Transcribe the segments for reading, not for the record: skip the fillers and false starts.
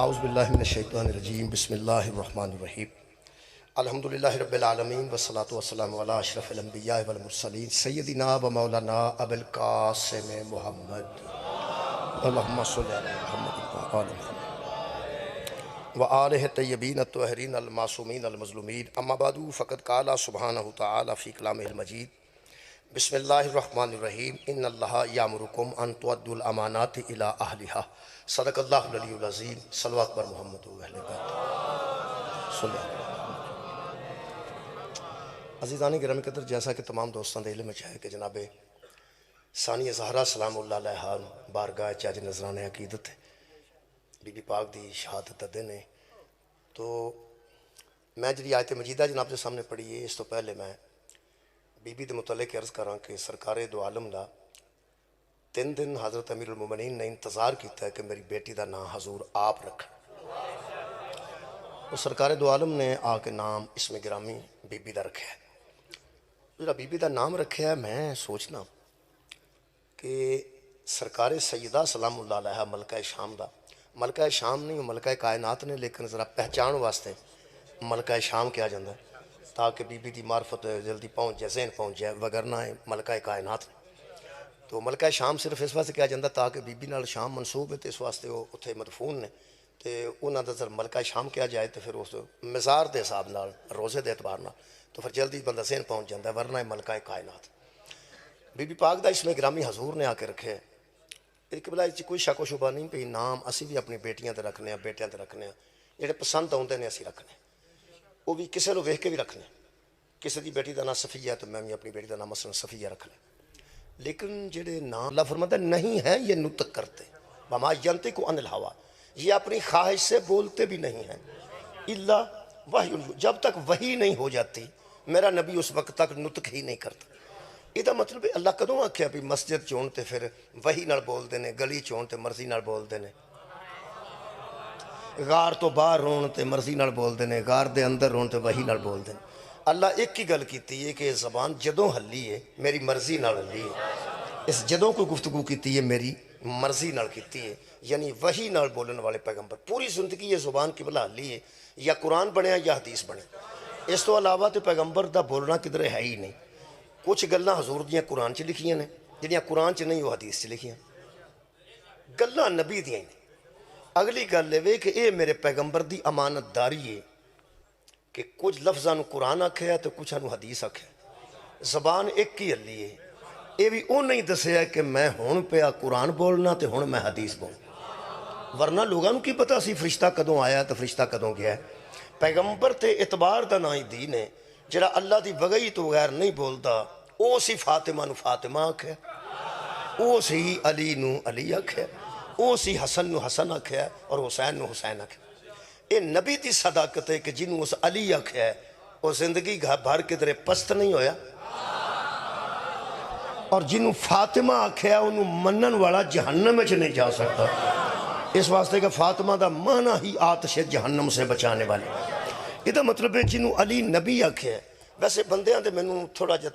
اعوذ باللہ من الشیطان الرجیم بسم اللہ الرحمن الرحیم الحمدللہ رب العالمین والصلاة والسلام علی اشرف الانبیاء والمرسلین سیدنا و مولانا ابو القاسم محمد اللہم صلی علی محمد و آل محمد و آلہ الطیبین الطاہرین المعصومین المظلومین اما بعد فقد قال سبحانہ تعالی فی کلامہ المجید بسم اللہ الرحمن الرحیم ان اللہ یامرکم ان تؤدوا الامانات الی اہلہا صدق اللہ العلی العظیم صلوات بر محمد و اہل بیت صلی اللہ علیہ وسلم۔ عزیزان گرامی قدر، جیسا کہ تمام دوستان دے علم میں ہے کہ جناب ثانیہ زہرا سلام اللہ علیہا بارگاہ چاج نذران عقیدت بی بی پاک دی شہادت دن ہے، تو میں جی آیت مجیدہ جناب کے سامنے پڑھی ہے، اس تو پہلے میں بی بی دے متعلق عرض کراں کہ سرکار دو عالم دا 3 دن حضرت امیر المومنین نے انتظار کیتا ہے کہ میری بیٹی دا نام حضور آپ رکھیں۔ تو سرکار دو عالم نے آ کے نام اسم گرامی بی بی دا رکھا ہے۔ جب بی بی دا نام رکھا ہے، میں سوچنا کہ سرکار سیدہ سلام اللہ علیہ ملکہ شام دا، ملکہ شام نہیں ملکہ کائنات نے، لیکن ذرا پہچان واسطے ملکہ شام کیا جاندہ ہے تاکہ بی بی دی معرفت جلدی پہنچ جائے، ذہن پہنچ جائے، وگرنہ ملکہ کائنات نے۔ تو ملکہ شام صرف اس واسطے کیا جاندہ تاکہ بی بی نال شام منصوب ہے، تو اس واسطے وہ اتھے مدفون نے، تو انہاں دا ذرا ملکہ شام کیا جائے تو پھر اس مزار دے حساب نال، روزے دے اعتبار نال، تو پھر جلدی بندہ ذہن پہنچ جاندہ ہے، ورنہ ملکہ کائنات۔ بی بی پاک دا اسم گرامی حضور نے آ کے رکھے ہے۔ ایک بلا اس کوئی شک و شبہ نہیں پہ نام اسی بھی اپنی بیٹیاں تے رکھنے ہیں، بیٹیاں تے رکھنے ہیں، جڑے پسند آتے ہیں اسی رکھنے ہیں، وہ بھی کسے لو ویکھ کے بھی رکھنے ہیں۔ کسی دی بیٹی دا نام صفیہ ہے تو میں بھی اپنی بیٹی دا نام مثلا صفیہ رکھ لیں، لیکن جڑے نام اللہ فرماتا ہے نہیں ہیں یہ نطق کرتے، وما ینطق عن الہوا، یہ اپنی خواہش سے بولتے بھی نہیں ہیں، الا وحی، جب تک وحی نہیں ہو جاتی میرا نبی اس وقت تک نطق ہی نہیں کرتا۔ یہ مطلب ہے اللہ کدوں آکھیا بھی مسجد چون تے پھر وحی نال بول دینے، گلی چون تے مرضی نال بول دینے، غار تو باہر رون تے مرضی نال بول دینے، غار دے اندر رون تے وحی نال بول دینے۔ اللہ ایک ہی گل کیتی ہے کہ زبان جدوں ہلی ہے میری مرضی نال ہلی ہے، اس جدوں کوئی گفتگو کیتی ہے میری مرضی نال کیتی ہے، یعنی وحی نال بولن والے پیغمبر پوری زندگی یہ زبان کی بلا ہلی ہے، یا قرآن بنیا یا حدیث بنے، اس تو علاوہ تو پیغمبر دا بولنا کدھر ہے ہی نہیں۔ کچھ گلاں حضور دیاں قرآن چ لکھیاں نے، جہاں قرآن چ نہیں وہ حدیث چ لکھیاں، گلاں نبی دیاں نے۔ اگلی گل ہے کہ اے میرے پیغمبر دی امانت داری ہے کہ کچھ لفظاں قرآن آکھیا ہے تو کچھ حدیث آکھیا ہے، زبان ایک ہی ہلی ہے۔ یہ بھی وہ نہیں دسیا کہ میں ہون پیا قرآن بولنا تو ہون میں حدیث بولنا، ورنہ لوگوں کی پتہ سی فرشتہ کدوں آیا تو فرشتہ کدوں گیا ہے۔ پیغمبر تے اعتبار دا نا ہی دین ہے، جڑا اللہ دی وگئی تو بغیر نہیں بولتا، او سی فاطمہ نو فاطمہ آکھیا، او سی علی نو علی آکھیا، او سی حسن نو حسن آکھیا اور حسین نو حسین آکھیا۔ اے نبی دی صداقت ہے کہ جنہوں اس علی آکھیا ہے وہ زندگی بھر کے درے پست نہیں ہویا، اور جنہوں فاطمہ آکھیا ہے انہوں منن والا جہنم میں نہیں جا سکتا، اس واسطے کہ فاطمہ دا معنی ہی آتش جہنم سے بچانے والے۔ یہ مطلب ہے جنہوں علی نبی آکھیا ہے۔ ویسے بندیاں تے میں تھوڑا جا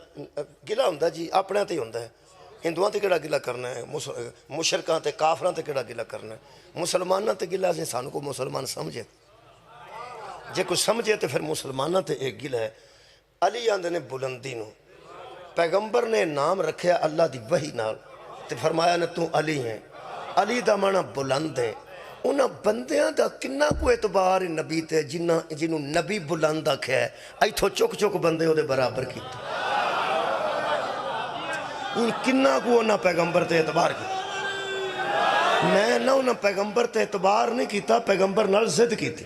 گلہ ہوندہ جی اپنے تے ہوندہ ہے، ہندوان تے کیڑا گلہ کرنا ہے، مشرکان تے کافران تے کیڑا گلہ کرنا ہے، مسلمانوں تے گلہ سے سانوں کو مسلمان سمجھے، جے کوئی سمجھے تو پھر مسلمانوں تے ایک گلہ ہے۔ علی آندے نے بلندی نو، پیغمبر نے نام رکھیا اللہ دی وحی نال، تے فرمایا نے تو علی ہیں، علی دا معنی بلند ہے۔ انہاں بندیاں دا کنہ کو اعتبار نبی تے جنہوں نبی بلند آکھیا ہے، ایتھو چک چک بندے ہو دے برابر کیتے، ان کنہ کو انہاں پیغمبر تے اعتبار کیتا۔ میں نہ انہاں پیغمبر تے اعتبار نہیں کیتا، پیغمبر نال ضد کیتی۔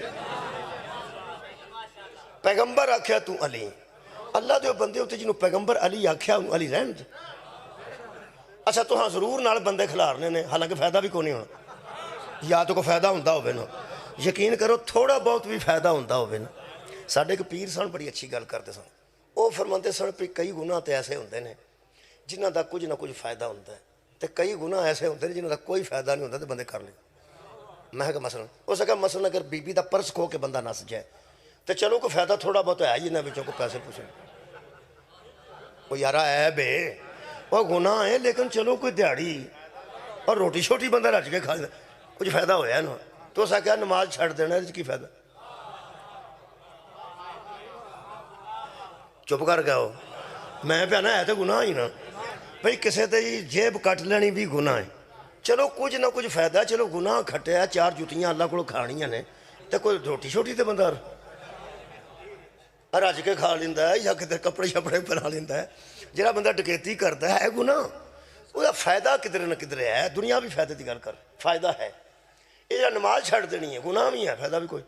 پیغمبر آکھیا تو علی، اللہ دے بندے ہوتے جنہوں پیغمبر علی آکھیا انہوں علی رہن دے۔ اچھا تو ہاں ضرور نال بندے کھلارنے نے، حالانکہ فائدہ بھی کونی ہونا، یا تو کو فائدہ ہوندہ ہوئے نا، یقین کرو تھوڑا بہت بھی فائدہ ہوندہ ہوئے نا۔ ساڑھے کے پیر سن بڑی اچھی گل کرتے سن، وہ فرماتے سن پہ کئی گناہ تے ایسے ہوندے نے جنہاں دا کچھ نہ کچھ فائدہ ہوندہ ہے، تے کئی گناہ ایسے ہوندے نے جنہاں دا کوئی فائدہ نہیں ہوندہ تے بندے کر لیں۔ میں کہا مثلا ہو سکا مثلا اگر بی بی دا پرس کھو کے بندہ نس جائے تو چلو کوئی فائدہ تھوڑا بہت ہے ہی نہ بچوں کو پیسے پوچھیں، وہ یارہ عیب ہے، وہ گناہ ہے، لیکن چلو کوئی دیہڑی اور روٹی شوٹی بندہ رج کے کھا کچھ فائدہ ہویا ہے نا، تو اس آخیا نماز چھڑ دینا اس کی فائدہ چپ کر گیا ہو میں پیانا ہے تو گناہ ہی نا بھئی کسے تے جیب کٹ لینی بھی گناہ ہے چلو کچھ نہ کچھ فائدہ چلو گناہ کھٹیا چار جتیاں اللہ کو کھانیاں نے تو کوئی روٹی شوٹی تے بندہ رج کے کھا لیندہ ہے یا کدھر کپڑے شپڑے پہنا لیندہ ہے جڑا بندہ ڈکیتی کرتا ہے گناہ وہ فائدہ کدھر نہ کدھر ہے دنیا بھی فائدہ دی گل کر فائدہ ہے یہ نماز چھڑ دینی ہے گناہ بھی ہے فائدہ بھی کوئی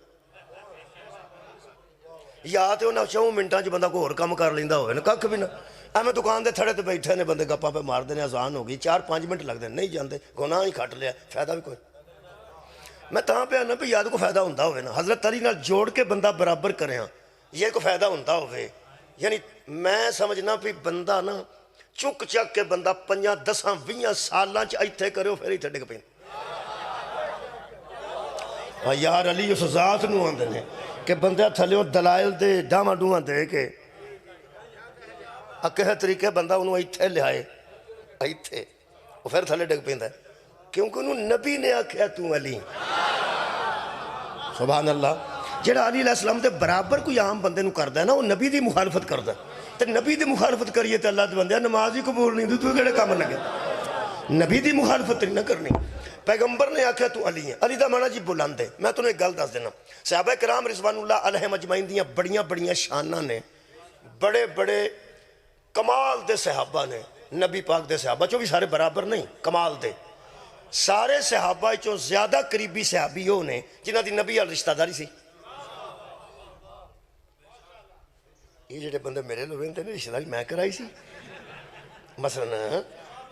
یا تو انہیں 4 منٹاں بندہ کو اور کام کر لیندہ ہوئے نا ککھ بھی نہ میں دکان دے تھڑے تے بیٹھے نے بندے گپاں پہ مار دینے آزان ہوگی 4-5 منٹ لگ دیں نہیں جاندے گناہ ہی کھٹ لیا فائدہ بھی کوئی میں تاں پہ آنا پہ یاد کو فائدہ ہوندہ ہوئے نا حضرت علی نال جوڑ کے بندہ برابر کرے ہاں یہ کو فائدہ ہوندہ ہوئے یعنی میں سمجھنا پہ بندہ نا چک چک کے بندہ 5-10-20 سالاں ایتھے کرے ہو پھر ایتھے ڈگ پین یار علی اس ذات نو آندے نے کہ بندہ تھلیوں دلائل دے ڈاما ڈوما دے کے اکہے طریقے بندہ انہوں ایتھے لے آئے ایتھے وہ پھر تھلے ڈگ پیندہ ہے کیونکہ انہوں نبی نے آکھیا تو علی سبحان اللہ جڑا علی علیہ السلام دے برابر کوئی عام بندے نو کردہ ہے نا وہ نبی دی مخالفت کردہ ہے تو نبی دی مخالفت کریے تو اللہ دے بندے نماز ہی قبول نہیں تو کیڑے کام لگے نبی دی مخالفت نہیں نہ کرنی پیغمبر نے آکھیا تو علی ہے علی دا معنی جی بلند ہے میں تو نے ایک گل دس دینا صحابہ کرام رضوان اللہ علیہ مجمعین دیاں بڑیاں بڑیاں شانہ نے بڑے بڑے کمال دے صحابہ نے نبی پاک دے صحابہ چو بھی سارے برابر نہیں کمال دے سارے صحابہ چو زیادہ قریبی صحابیوں نے جنہ دی نبی علیہ رشتہ داری سی یہ جڑے بندے میرے لوگیں تھے رشتہ داری میں کرائی سی مثلا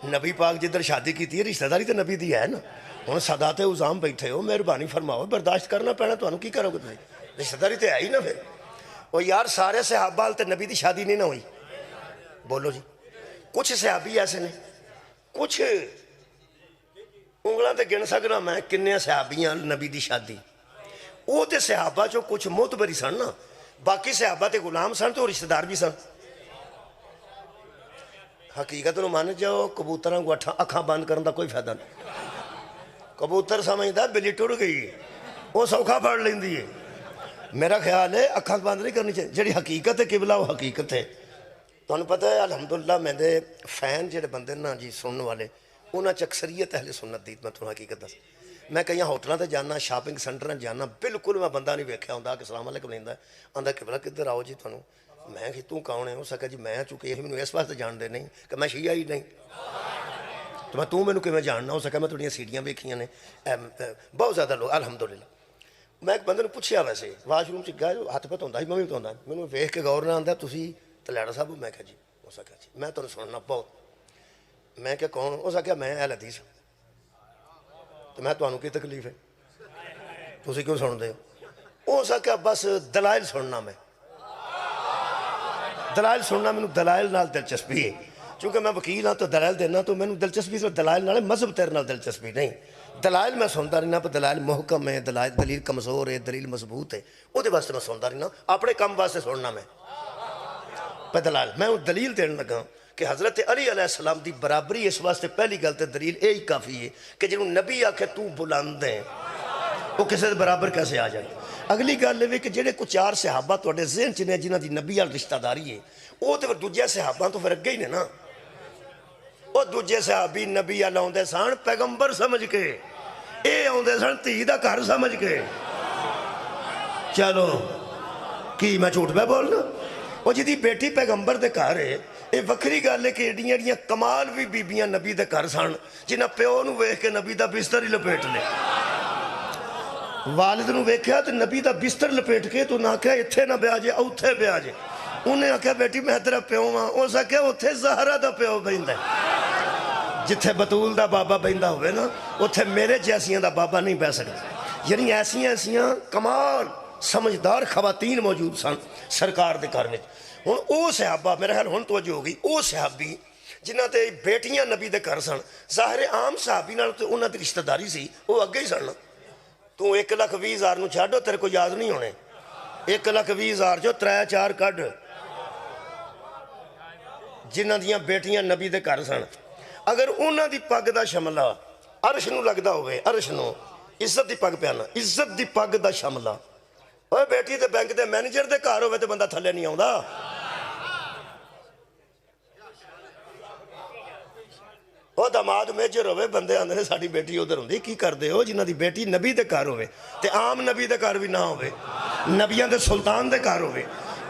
نبی پاک جدھر شادی کی تھی رشتہ داری تو نبی دی ہے نا ہوں سادات عظام بیٹھے ہو مہربانی فرماؤ برداشت کرنا پینا تو انہوں کی کرو گے تھی رشتہ داری تو ہے ہی نا پھر وہ یار سارے صحابہ تے نبی دی شادی نہیں نہ ہوئی بولو جی کچھ صحابی ایسے نے کچھ انگلاں تے گن سکنا میں کنے صحابیاں نبی دی شادی وہ تے صحابہ جو کچھ معتبری سن نا باقی صحابہ تے غلام سن تو رشتہ دار بھی سن حقیقت نو مان جاؤ کبوتراں کو اکھاں بند کرن دا کوئی فائدہ نہیں کبوتر سمجھدا بلی ٹر گئی ہے وہ سوکھا پڑ لیندی ہے میرا خیال ہے اکھاں بند نہیں کرنی چاہیے جڑی حقیقت ہے قبلہ وہ حقیقت ہے تو انہوں پتہ ہے الحمدللہ میں دے فین جڑے بندے نا جی سننے والے انہاں چ اکثریت اہل سنت دی میں تمہیں حقیقت دس میں کہیں ہوٹلاں تے جانا شاپنگ سینٹراں جانا بالکل میں بندہ نہیں ویکھیا ہوندا کہ السلام علیکم لیندا آندا قبلہ کدھر آؤ جی تانوں میں کہ تو کون ہے ہو سکا جی میں چونکہ یہ مینوں اس واسطے جان دے نہیں کہ میں شیعہ ہی نہیں تو میں تو مینوں کیویں جاننا ہو سکا میں تھوڑیاں سیڑھیاں ویکھیاں نے بہت زیادہ لوگ الحمدللہ میں ایک بندے نے پوچھیا ویسے واش روم چ گیا ہاتھ پہ دھوندا سی میں بھی دھوندا مینوں ویکھ کے غور نہ آندا تسی تلیڑا صاحب میں کہا جی ہو سکا جی میں تانوں سننا بہت میں کہ کون ہو سکیا میں اہل حدیث تو میں تانوں کی تکلیف ہے تسی کیوں سن دے ہو سکیا بس دلائل سننا میں دلائل سننا میں دلائل نال دلچسپی ہے چونکہ میں وکیل ہاں تو دلائل دینا تو میں دلچسپی سے دلائل نال مذہب تیرے نال دلچسپی نہیں دلائل میں سنتا رہنا پہ دلائل محکم ہے دلیل کمزور ہے دلیل مضبوط ہے وہ دے واسطے میں سنتا رہنا اپنے کام واسطے سننا میں پہ دلائل میں دلیل دینے لگا کہ حضرت علی علیہ السلام دی برابری اس واسطے پہلی گل تے دلیل یہی کافی ہے کہ جنہوں نبی آکھے تو بلند ہیں وہ کسے برابر کیسے آ جائے اگلی گل ہے کہ جڑے کچھ 4 صحابہ تواڈے ذہن چ نے جنہ دی نبی وال رشتہ داری ہے وہ تے دوجے صحابہ تو پھر اگے ہی نے نا وہ دوجے صحابی نبی وال آوندے سن پیغمبر سمجھ کے اے آوندے سن دھی دا گھر سمجھ کے چلو کی میں جھوٹ پہ بولنا وہ جدی بیٹی پیغمبر دے گھر ہے یہ وکری گل ہے کہ ایڈیاں ایڈیاں کمال بھی بیبیاں نبی دے گھر سن جنہ پیو نو ویکھ کے نبی دا بستر ہی لپیٹ لے والد نو ویکھیا تو نبی دا بستر لپیٹ کے تو نہ کہا اتھے نہ بیا جے اوتھے بیا جے انہیں آکھیا بیٹی میں تیرا پیو ہاں اس آکھیا اوتھے زہرا دا پیو بیندا ہے جتھے بطول دا بابا بیندا ہوئے نا اوتھے میرے جیسیاں دا بابا نہیں بہ سکتا یعنی ایسیاں کمال سمجھدار خواتین موجود سن سرکار دے گھر وچ ہن او صحابہ میرا خیال ہن توجہ ہو گئی او صحابی جنہ تے بیٹیاں نبی دے گھر سن ظاہر عام صحابی نال تے انہاں دی رشتہ داری سی وہ اگے ہی سن تو 1,20,000 نو چھاڑو تیرے کو یاد نہیں ہونے 1,20,000 جو 3-4 کڈ جنہ دیاں بیٹیاں نبی دے گھر سن اگر انہاں دی پگ دا شملہ عرش نو لگدا ہوئے عرش نو عزت دی پگ پیانا عزت دی پگ دا شملہ اوے بیٹی تے بینک دے مینیجر دے گھر ہوئے تے بندہ تھلے نہیں آوندا وہ داماد میجر ہوئے بندے آندے نے ساڈی بیٹی ادھر ہوندی کی کردے ہو جنہاں دی بیٹی نبی دے گھر ہوئے تے عام نبی دے گھر بھی نہ ہوئے نبیاں دے سلطان دے گھر ہوئے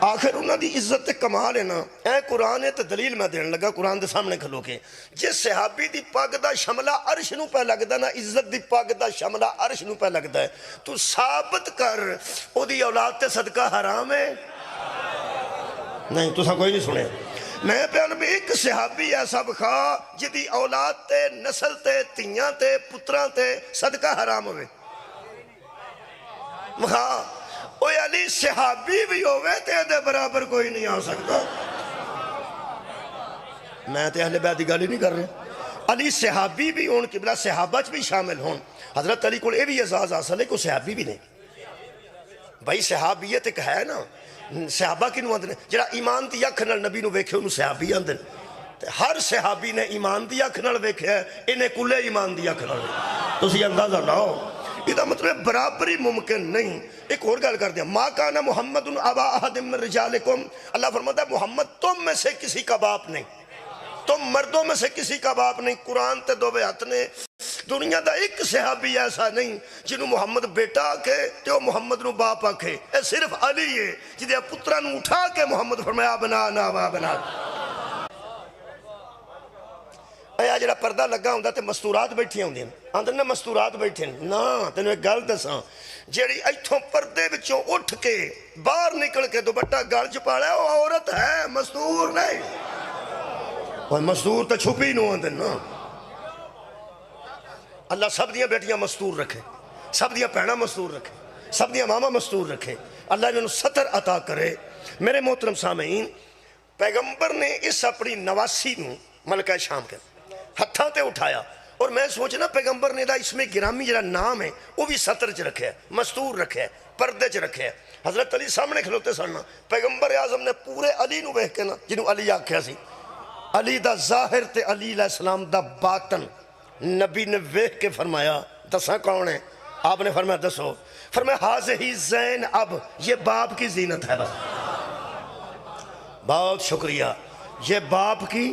آخر انہاں دی عزت تے کمال ہے نا اے قرآن ہے تے دلیل میں دین لگا قرآن دے سامنے کھلو کے جس صحابی دی پگ دا شملہ عرش نو پہ لگدا نا عزت دی پگ دا شملہ عرش نو پہ لگدا ہے تو ثابت کر او دی اولاد تے صدقہ حرام ہے نہیں تساں کوئی نہیں سنے میں پیان بھی ایک صحابی ایسا بخا جدی اولاد تے نسل تے تیاں تے پتران تے صدقہ حرام ہوئے بخا اوہ علی صحابی بھی ہوئے تے دے برابر کوئی نہیں آ سکتا میں تے اہل بیت دی گالی نہیں کر رہے علی صحابی بھی ہون قبلہ صحابہ بھی شامل ہون حضرت علی کو اے بھی اعزاز حاصل ہے کوئی صحابی بھی نہیں بھائی صحابیت ایک ہے نا صحابہ کی نو آندھنے جڑا ایمان دی اکھ نال نبی نو ویکھے انہوں صحابی آندھنے ہر صحابی نے ایمان دی اکھ نال ویکھے ہے انہیں کلے ایمان دی اکھ نال ویکھے تو سی اندازہ لاؤ یہ مطلب برابری ممکن نہیں ایک اور گل کر دیا ما کانا محمد ابا احد من رجالکم اللہ فرماتا ہے محمد تم میں سے کسی کا باپ نہیں تم مردوں میں سے کسی کا باپ نہیں قرآن تے دو بیعت نے دنیا دا ایک صحابی ایسا نہیں جنہوں محمد بیٹا آکھے تو محمد نو باپ آکھے اے صرف علی ہے جدے پترہ نو اٹھا کے محمد فرمایا بنا نا وا بنا اے آجڑا پردہ لگا ہوندہ تے مستورات بیٹھی ہوندی ہیں اندر نے مستورات بیٹھے ہیں نا تینوں ایک گل دساں جیڑی ایتھوں پردے بچوں اٹھ کے باہر نکل کے دوپٹہ گل چپاڑا ہے وہ عورت ہے مستور نہیں وہ مستور تو چھپی نو اندر نا اللہ سب دیاں بیٹیاں مستور رکھے سب دیاں پہنا مستور رکھے سب دیاں ماما مستور رکھے اللہ انہوں ستر عطا کرے میرے محترم سامعین پیغمبر نے اس اپنی نواسی نو ملکہ شام کے ہتھاں تے اٹھایا اور میں سوچنا پیغمبر نے دا اس میں گرامی جڑا نام ہے وہ بھی ستر چ رکھے ہے مستور رکھے ہے پردے چ رکھے ہے حضرت علی سامنے کھلوتے سننا پیغمبر اعظم نے پورے علی نو بہہ کے نا جنہوں علی آکھیا سی علی دا ظاہر تے علی علیہ السلام دا باطن نبی نے ویکھ کے فرمایا دساں کون ہے آپ نے فرمایا دسو فرمایا حاضہی زین اب یہ باپ کی زینت ہے بس بہت شکریہ یہ باپ کی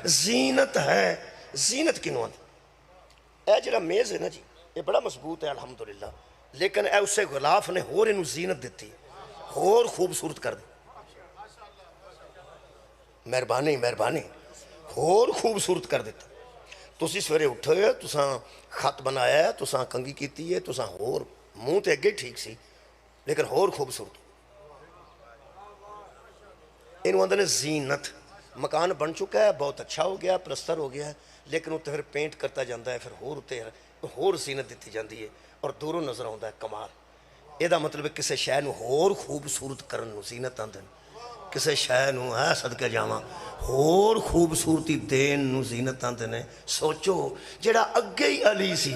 زینت ہے زینت کنوں اے جڑا میز ہے نا جی یہ بڑا مضبوط ہے الحمدللہ لیکن اے اسے غلاف نے ہور انہوں زینت دیتی ہور خوبصورت کر دی مہربانی مہربانی ہور خوبصورت کر دیتا تسی سویرے اٹھے ہو تساں خط بنایا ہے تساں کنگی کیتی ہے تساں ہور منہ تے اگے ٹھیک سی لیکن ہور خوبصورت انہوں اندر نے زینت مکان بن چکا ہے بہت اچھا ہو گیا پلستر ہو گیا ہے لیکن اتنے پھر پینٹ کرتا جاندہ ہے پھر ہور زینت دیتی جاندی ہے اور دوروں نظر آندہ ہے کمال یہ دا مطلب ہے کسے شے نو ہور خوبصورت کرن نو زینت آندے کسے شے نو ہے صدقہ جاواں ہور خوبصورتی دین نو زینت آندے نے سوچو جڑا اگے ہی علی سی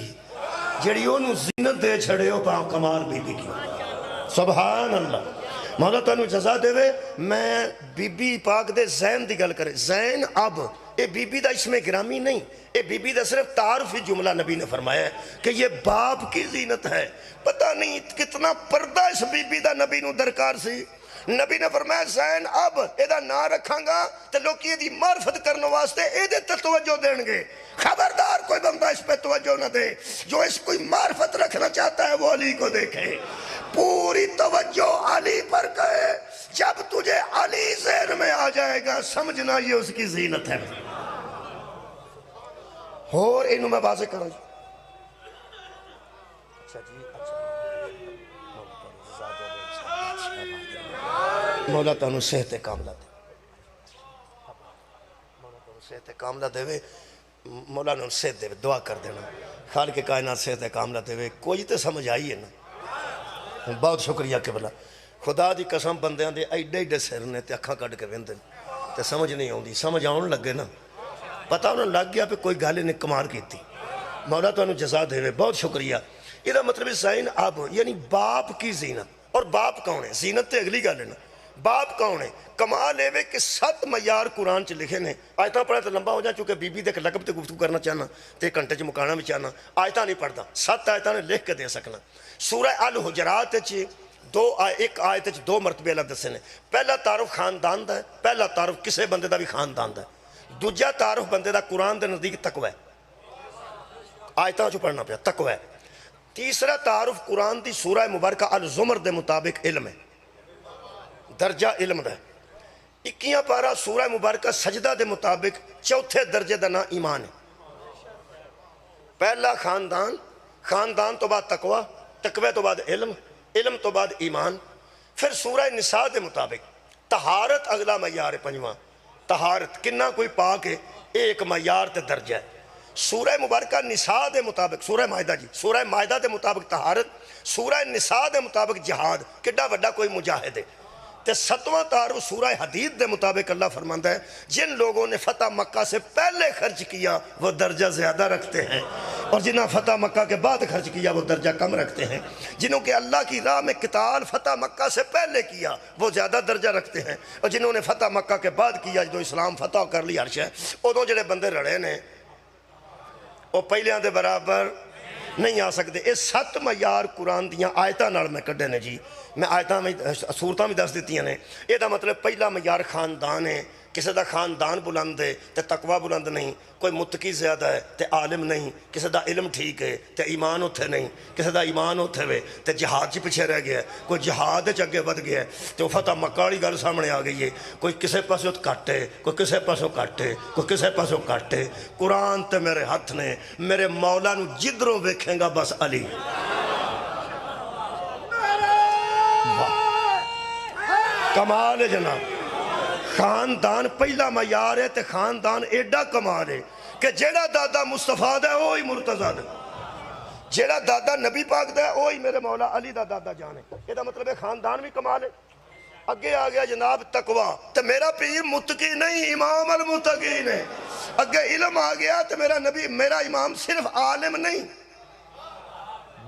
جڑی انہوں زینت دے چھڑے ہو پاں کمال بی بی کی سبحان اللہ مولا تانوں جزا دے وے میں بی بی پاک دے زین دی گل کرے زین اب اے بی بی دا اسم گرامی نہیں اے بی بی دا صرف تعارفی جملہ نبی نے فرمایا ہے کہ یہ باپ کی زینت ہے پتہ نہیں کتنا پردہ اس بی بی دا نبی نو درکار سی نبی نے فرمایا زین اب ایدہ نہ رکھاں گا تو لوگ یہ دی معرفت کرنے واسطے ایدے تے توجہ دیں گے خبردار کوئی بندہ اس پہ توجہ نہ دے جو اس کوئی معرفت رکھنا چاہتا ہے وہ علی کو دیکھے پوری توجہ علی پر گئے جب تجھے علی ذہن میں آ جائے گا سمجھنا یہ اس کی زینت ہے اور انہوں میں واضح کروں اچھا جی مولا تانوں صحت کاملہ دے مولا تانوں صحت کاملہ دے وے مولا نے صحت دے وے دعا کر دینا خالق کائنات صحت کاملہ دے وے کوئی تے سمجھ آئی ہے نا بہت شکریہ قبلہ خدا دی قسم بندیاں دے ایڈے ایڈے سر نے تے اکھاں کٹ کے ویندے تے سمجھ نہیں آوندی سمجھ آن لگے نا پتہ انہوں لگ گیا پہ کوئی گالے نے کمار کی تھی مولا تانوں جزا دے وے بہت شکریہ یہ دا مطلب زین اب یعنی باپ کی زینت اور باپ کون ہے زینت تے اگلی گالے نا باپ کون ہے؟ کمال ہے کہ 7 معیار قرآن چ لکھے نے. آیتاں پڑھا تو لمبا ہو جا چونکہ بی بی دے لقب تے گفتگو کرنا چاہنا تے گھنٹے چ مکانا بھی چاہنا. آیتاں نہیں پڑھتا, 7 آیتاں نے لکھ کے دے سکنا. سورہ الحجرات ایک آیت 2 مرتبے اللہ دسے نے. پہلا تعارف خاندان دا ہے, پہلا تعارف کسے بندے دا بھی خاندان دا ہے. دوجا تعارف بندے دا قرآن دے نزدیک تقوی ہے, آیتاں چ پڑھنا پیا تقوی ہے. تیسرا تعارف قرآن دی سورہ مبارکہ الزمر دے مطابق علم ہے, درجہ علم دا ہے. 21 پارہ سورہ مبارکہ سجدہ دے مطابق چوتھے درجے دا نا ایمان ہے. پہلا خاندان, خاندان تو بعد تقوی, تقوی تو بعد علم, علم تو بعد ایمان. پھر سورہ نساء دے مطابق طہارت اگلا معیار ہے. 5واں طہارت, کنہ کوئی پاک ہے, ایک معیار تے درجہ ہے. سورہ مبارکہ نساء دے مطابق, سورہ مائدہ سورہ مائدہ دے مطابق طہارت, سورہ نساء دے مطابق جہاد, کڈا وڈا کوئی مجاہد ہے. تے 7واں تعارف سورہ حدید دے مطابق اللہ فرماتا ہے جن لوگوں نے فتح مکہ سے پہلے خرچ کیا وہ درجہ زیادہ رکھتے ہیں, اور جنہوں فتح مکہ کے بعد خرچ کیا وہ درجہ کم رکھتے ہیں. جنہوں کے اللہ کی راہ میں قتال فتح مکہ سے پہلے کیا وہ زیادہ درجہ رکھتے ہیں, اور جنہوں نے فتح مکہ کے بعد کیا جو اسلام فتح کر لی عرش ہے, ادوں جڑے بندے رڑے نے وہ پہلیاں دے برابر نہیں آ سکتے. یہ 7 معیار قرآن دیاں آیتاں نال میں کڈے نے جی. میں آیتاں میں صورتاں بھی دس دیتی ہیں. یہ دا مطلب پہلا معیار خاندان ہے, کسی دا خاندان بلند ہے تے تقوی بلند نہیں, کوئی متقی زیادہ ہے تے عالم نہیں, کسی دا علم ٹھیک ہے تے ایمان اتھے نہیں, کسی دا ایمان اتھے ہوئے تے جہاد چی پیچھے رہ گیا ہے, کوئی جہاد چ اگے ود گیا ہے تے وہ فتح مکہ والی گل سامنے آ گئی ہے. کوئی کسے پاسوں کٹ ہے, کوئی کسے پاسوں کٹ ہے, کوئی کسے پاسوں کٹ ہے. قرآن تے میرے ہاتھ نے, میرے مولا نو جدروں ویکھیں گا بس علی. کمال ہے جناب. خاندان پہلا معیار ہے تے خاندان ایڈا کمال ہے کہ جیڑا دادا مصطفیٰ دا ہے وہی مرتضیٰ دا, جیڑا دادا نبی پاک دا ہے وہی میرے مولا علی دا دادا جان ہے. یہ دا مطلب ہے خاندان بھی کمال ہے. اگے آ گیا جناب تقوی, تے میرا پیر متقی نہیں امام المتقین ہے. اگے علم آ گیا تے میرا نبی, میرا امام صرف عالم نہیں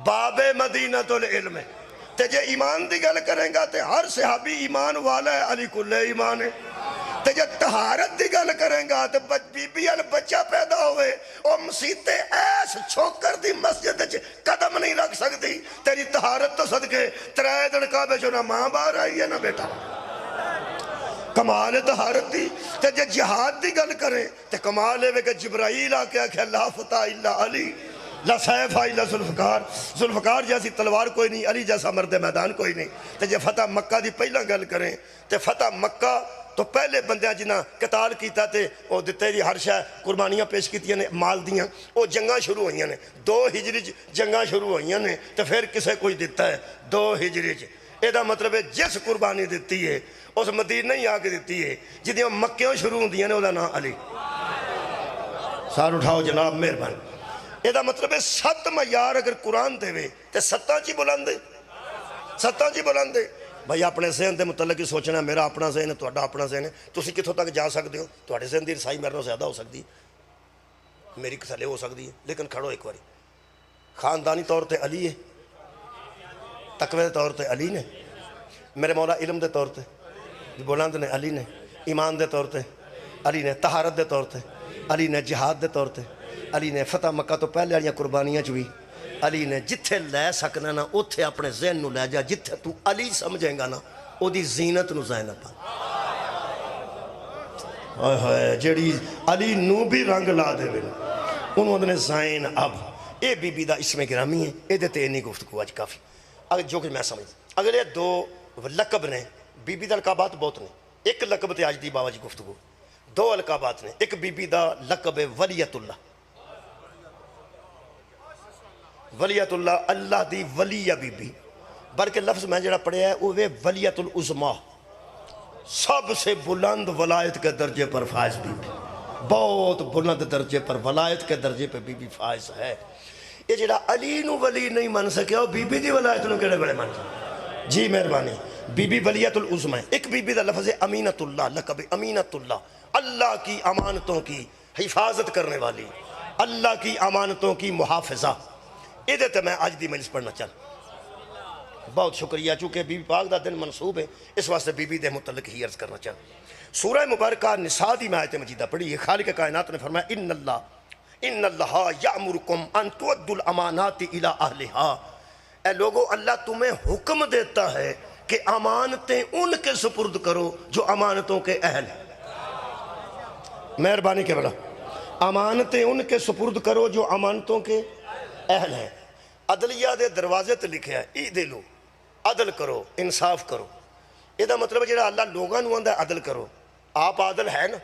باب مدینۃ العلم ہے. تے جے ایمان دی گل کریں گا تے ہر صحابی ایمان والا ہے, علی کل ایمان ہے. تے جے طہارت دی گل کریں گا تے بی بی بچہ پیدا ہوئے اور مسیتے ایس چھوکر دی مسجد قدم نہیں رکھ سکتی, تیری طہارت تو صدقے 3 دن کعبے جو نہ ماں باہر آئی ہے نہ بیٹا. کمال طہارت دی. تے جے جہاد دی گل کریں تے کمال ہے کہ جبرائیل آ کے آکھے لا فتح الا علی, لا سیف الا ذوالفقار, ذوالفقار جیسی تلوار کوئی نہیں, علی جیسا مرد میدان کوئی نہیں. تے جے فتح مکہ دی پہلا گل کریں تے فتح مکہ تو پہلے بندیاں جنہ قتال کیتا تے وہ دیتے دی ہر شے قربانیاں پیش کیتیاں نے مال دیاں, وہ جنگاں شروع ہوئیاں نے 2 ہجری جنگاں شروع ہوئیاں نے تے پھر کسے کوئی دیتا ہے 2 ہجری. یہ دا مطلب ہے جس قربانی دیتی ہے اس مدینہ ہی آ کے دیتی ہے جدیاں مکیوں شروع ہوندیاں نے وہ دا نام علی. سار اٹھاؤ جناب مہربانی. یہ دا مطلب ہے 7 معیار اگر قرآن دے وے تے 7 چی بلند ہے, 7 چی بلند ہے. بھائی اپنے ذہن دے متعلق ہی سوچنا, میرا اپنا ذہن ہے, تہاڈا اپنا ذہن ہے, تسی کتھوں تک جا سکتے ہو, تہاڈے ذہن دی رسائی میرے نال زیادہ ہو سکتی, میری تھلے ہو سکتی ہے. لیکن کھڑو ایک باری, خاندانی طور تے علی ہے, تقوی دے طور تے علی نے, میرے مولا علم دے طور تے بلند نے علی نے, ایمان دے طور تے علی نے, طہارت دے طور تے علی نے, جہاد دے طور تے علی نے, فتح مکہ تو پہلے والیاں قربانیاں چ بھی علی نے. جتھے لے سکنا نا اتھے اپنے ذہن نو لے جا, جتھے تو علی سمجھیں گا نا او دی زینت نو ذہن پا. جیڑی علی نو بھی رنگ لا دے بے انہوں نے زین. اب اے بی بی دا اسم گرامی ہے, اے دیتے اینی گفتگو آج کافی اگر جو کہ میں سمجھ. اگلے 2 لقب نے, بی بی دا لقبات بہت نے, ایک لقب تے آج دی بابا جی گفتگو, 2 لقبات نے. ایک بی بی دا لقب ہے ولیت اللہ, ولیت اللہ, اللہ دی ولیہ بی بی, بلکہ لفظ میں جڑا پڑھے ہے وہ ولیت العظمیٰ, سب سے بلند ولایت کے درجے پر فائز بی بی, بہت بلند درجے پر ولایت کے درجے پر بی بی فائز ہے. یہ جڑا علی نو ولی نہیں من سکیا وہ بی بی دی ولایت نو کیڑے بڑے من سکیا. جی مہربانی. بی بی ولیت العظمیٰ. ایک بی بی دا لفظ ہے امینت اللہ, لقب امینت اللہ, اللہ کی امانتوں کی حفاظت کرنے والی, اللہ کی امانتوں کی محافظہ. یہ دیتے میں آج دی مجلس پڑھنا چاہتا. بہت شکریہ، چونکہ بی بی پاک دا دن منصوب ہے، اس واسطے بی بی دے متعلق ہی عرض کرنا چاہتا ہوں۔ سورہ مبارکہ نساء دی میں آیت مجیدہ پڑھی ہے، خالق کائنات نے فرمایا ان اللہ یامرکم ان تؤدوا الامانات الی اہلہا، اے لوگو اللہ تمہیں حکم دیتا ہے کہ امانتیں ان کے سپرد کرو جو امانتوں کے اہل ہیں۔ مہربانی کے بلا، امانتیں ان کے سپرد کرو جو امانتوں کے اہل ہیں۔ عدلیہ دے دروازے تے لکھیا ہے اعدلوا، عدل کرو، انصاف کرو۔ یہ دا مطلب ہے جڑا اللہ لوگاں نوں آندا عدل کرو، آپ عادل ہے نا؟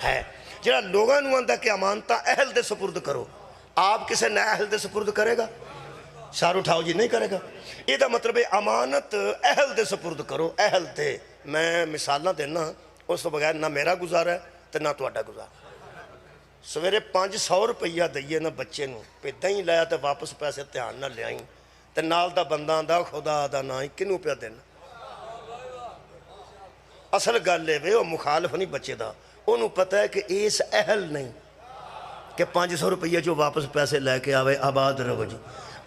ہے۔ جڑا لوگاں نوں آندا کہ امانتاں اہل دے سپرد کرو، آپ کسے نہ اہل دے سپرد کرے گا؟ سار اٹھاؤ جی، نہیں کرے گا۔ یہ دا مطلب ہے امانت اہل دے سپرد کرو، اہل دے۔ میں مثالاں دینا، اس تو بغیر نہ میرا گزارا ہے تے نہ تہاڈا گزارا۔ سویرے 500 روپیہ دئیے نا بچے نوں، پہ دہیں لایا تے واپس پیسے دھیان نہ لیائیں، تے نال دا بندہ آندا خدا دا نام کنوں پیا دینا؟ اصل گل ہے وہ مخالف نہیں بچے دا، انہوں پتہ ہے کہ اس اہل نہیں کہ 500 روپیہ جو واپس پیسے لے کے آوے آباد رہو جی۔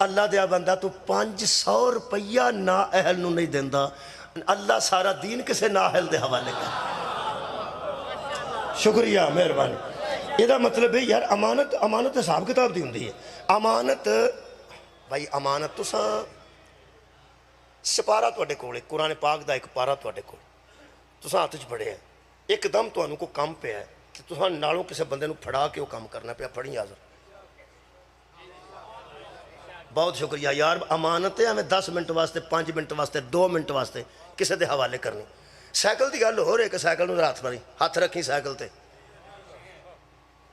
اللہ دیا بندہ تو 500 روپیہ نا اہل نو نہیں دیندہ، اللہ سارا دین کسے نا اہل دے حوالے کا۔ شکریہ، مہربانی۔ یہ دا مطلب ہے یار امانت حساب کتاب دی ہوندی ہے۔ امانت بھائی، امانت تو سپارہ تو اڈے کولے، قرآن پاک دا ایک پارہ تو اڈے کولے، تو ہاتھ چ پڑے ہیں، ایک دم تو انہوں کو کام پہ ہے کہ تو نالوں کسے بندے نو پھڑا کے وہ کام کرنا پہ، پڑھیں حاضر۔ بہت شکریہ یار، امانت ہے ہمیں 10 منٹ واسطے، 5 منٹ واسطے، 2 منٹ واسطے کسے دے حوالے کرنی۔ سائیکل دی گل ہو رہے کہ سائیکل نو ہاتھ ماری، ہاتھ رکھیں سائیکل تے،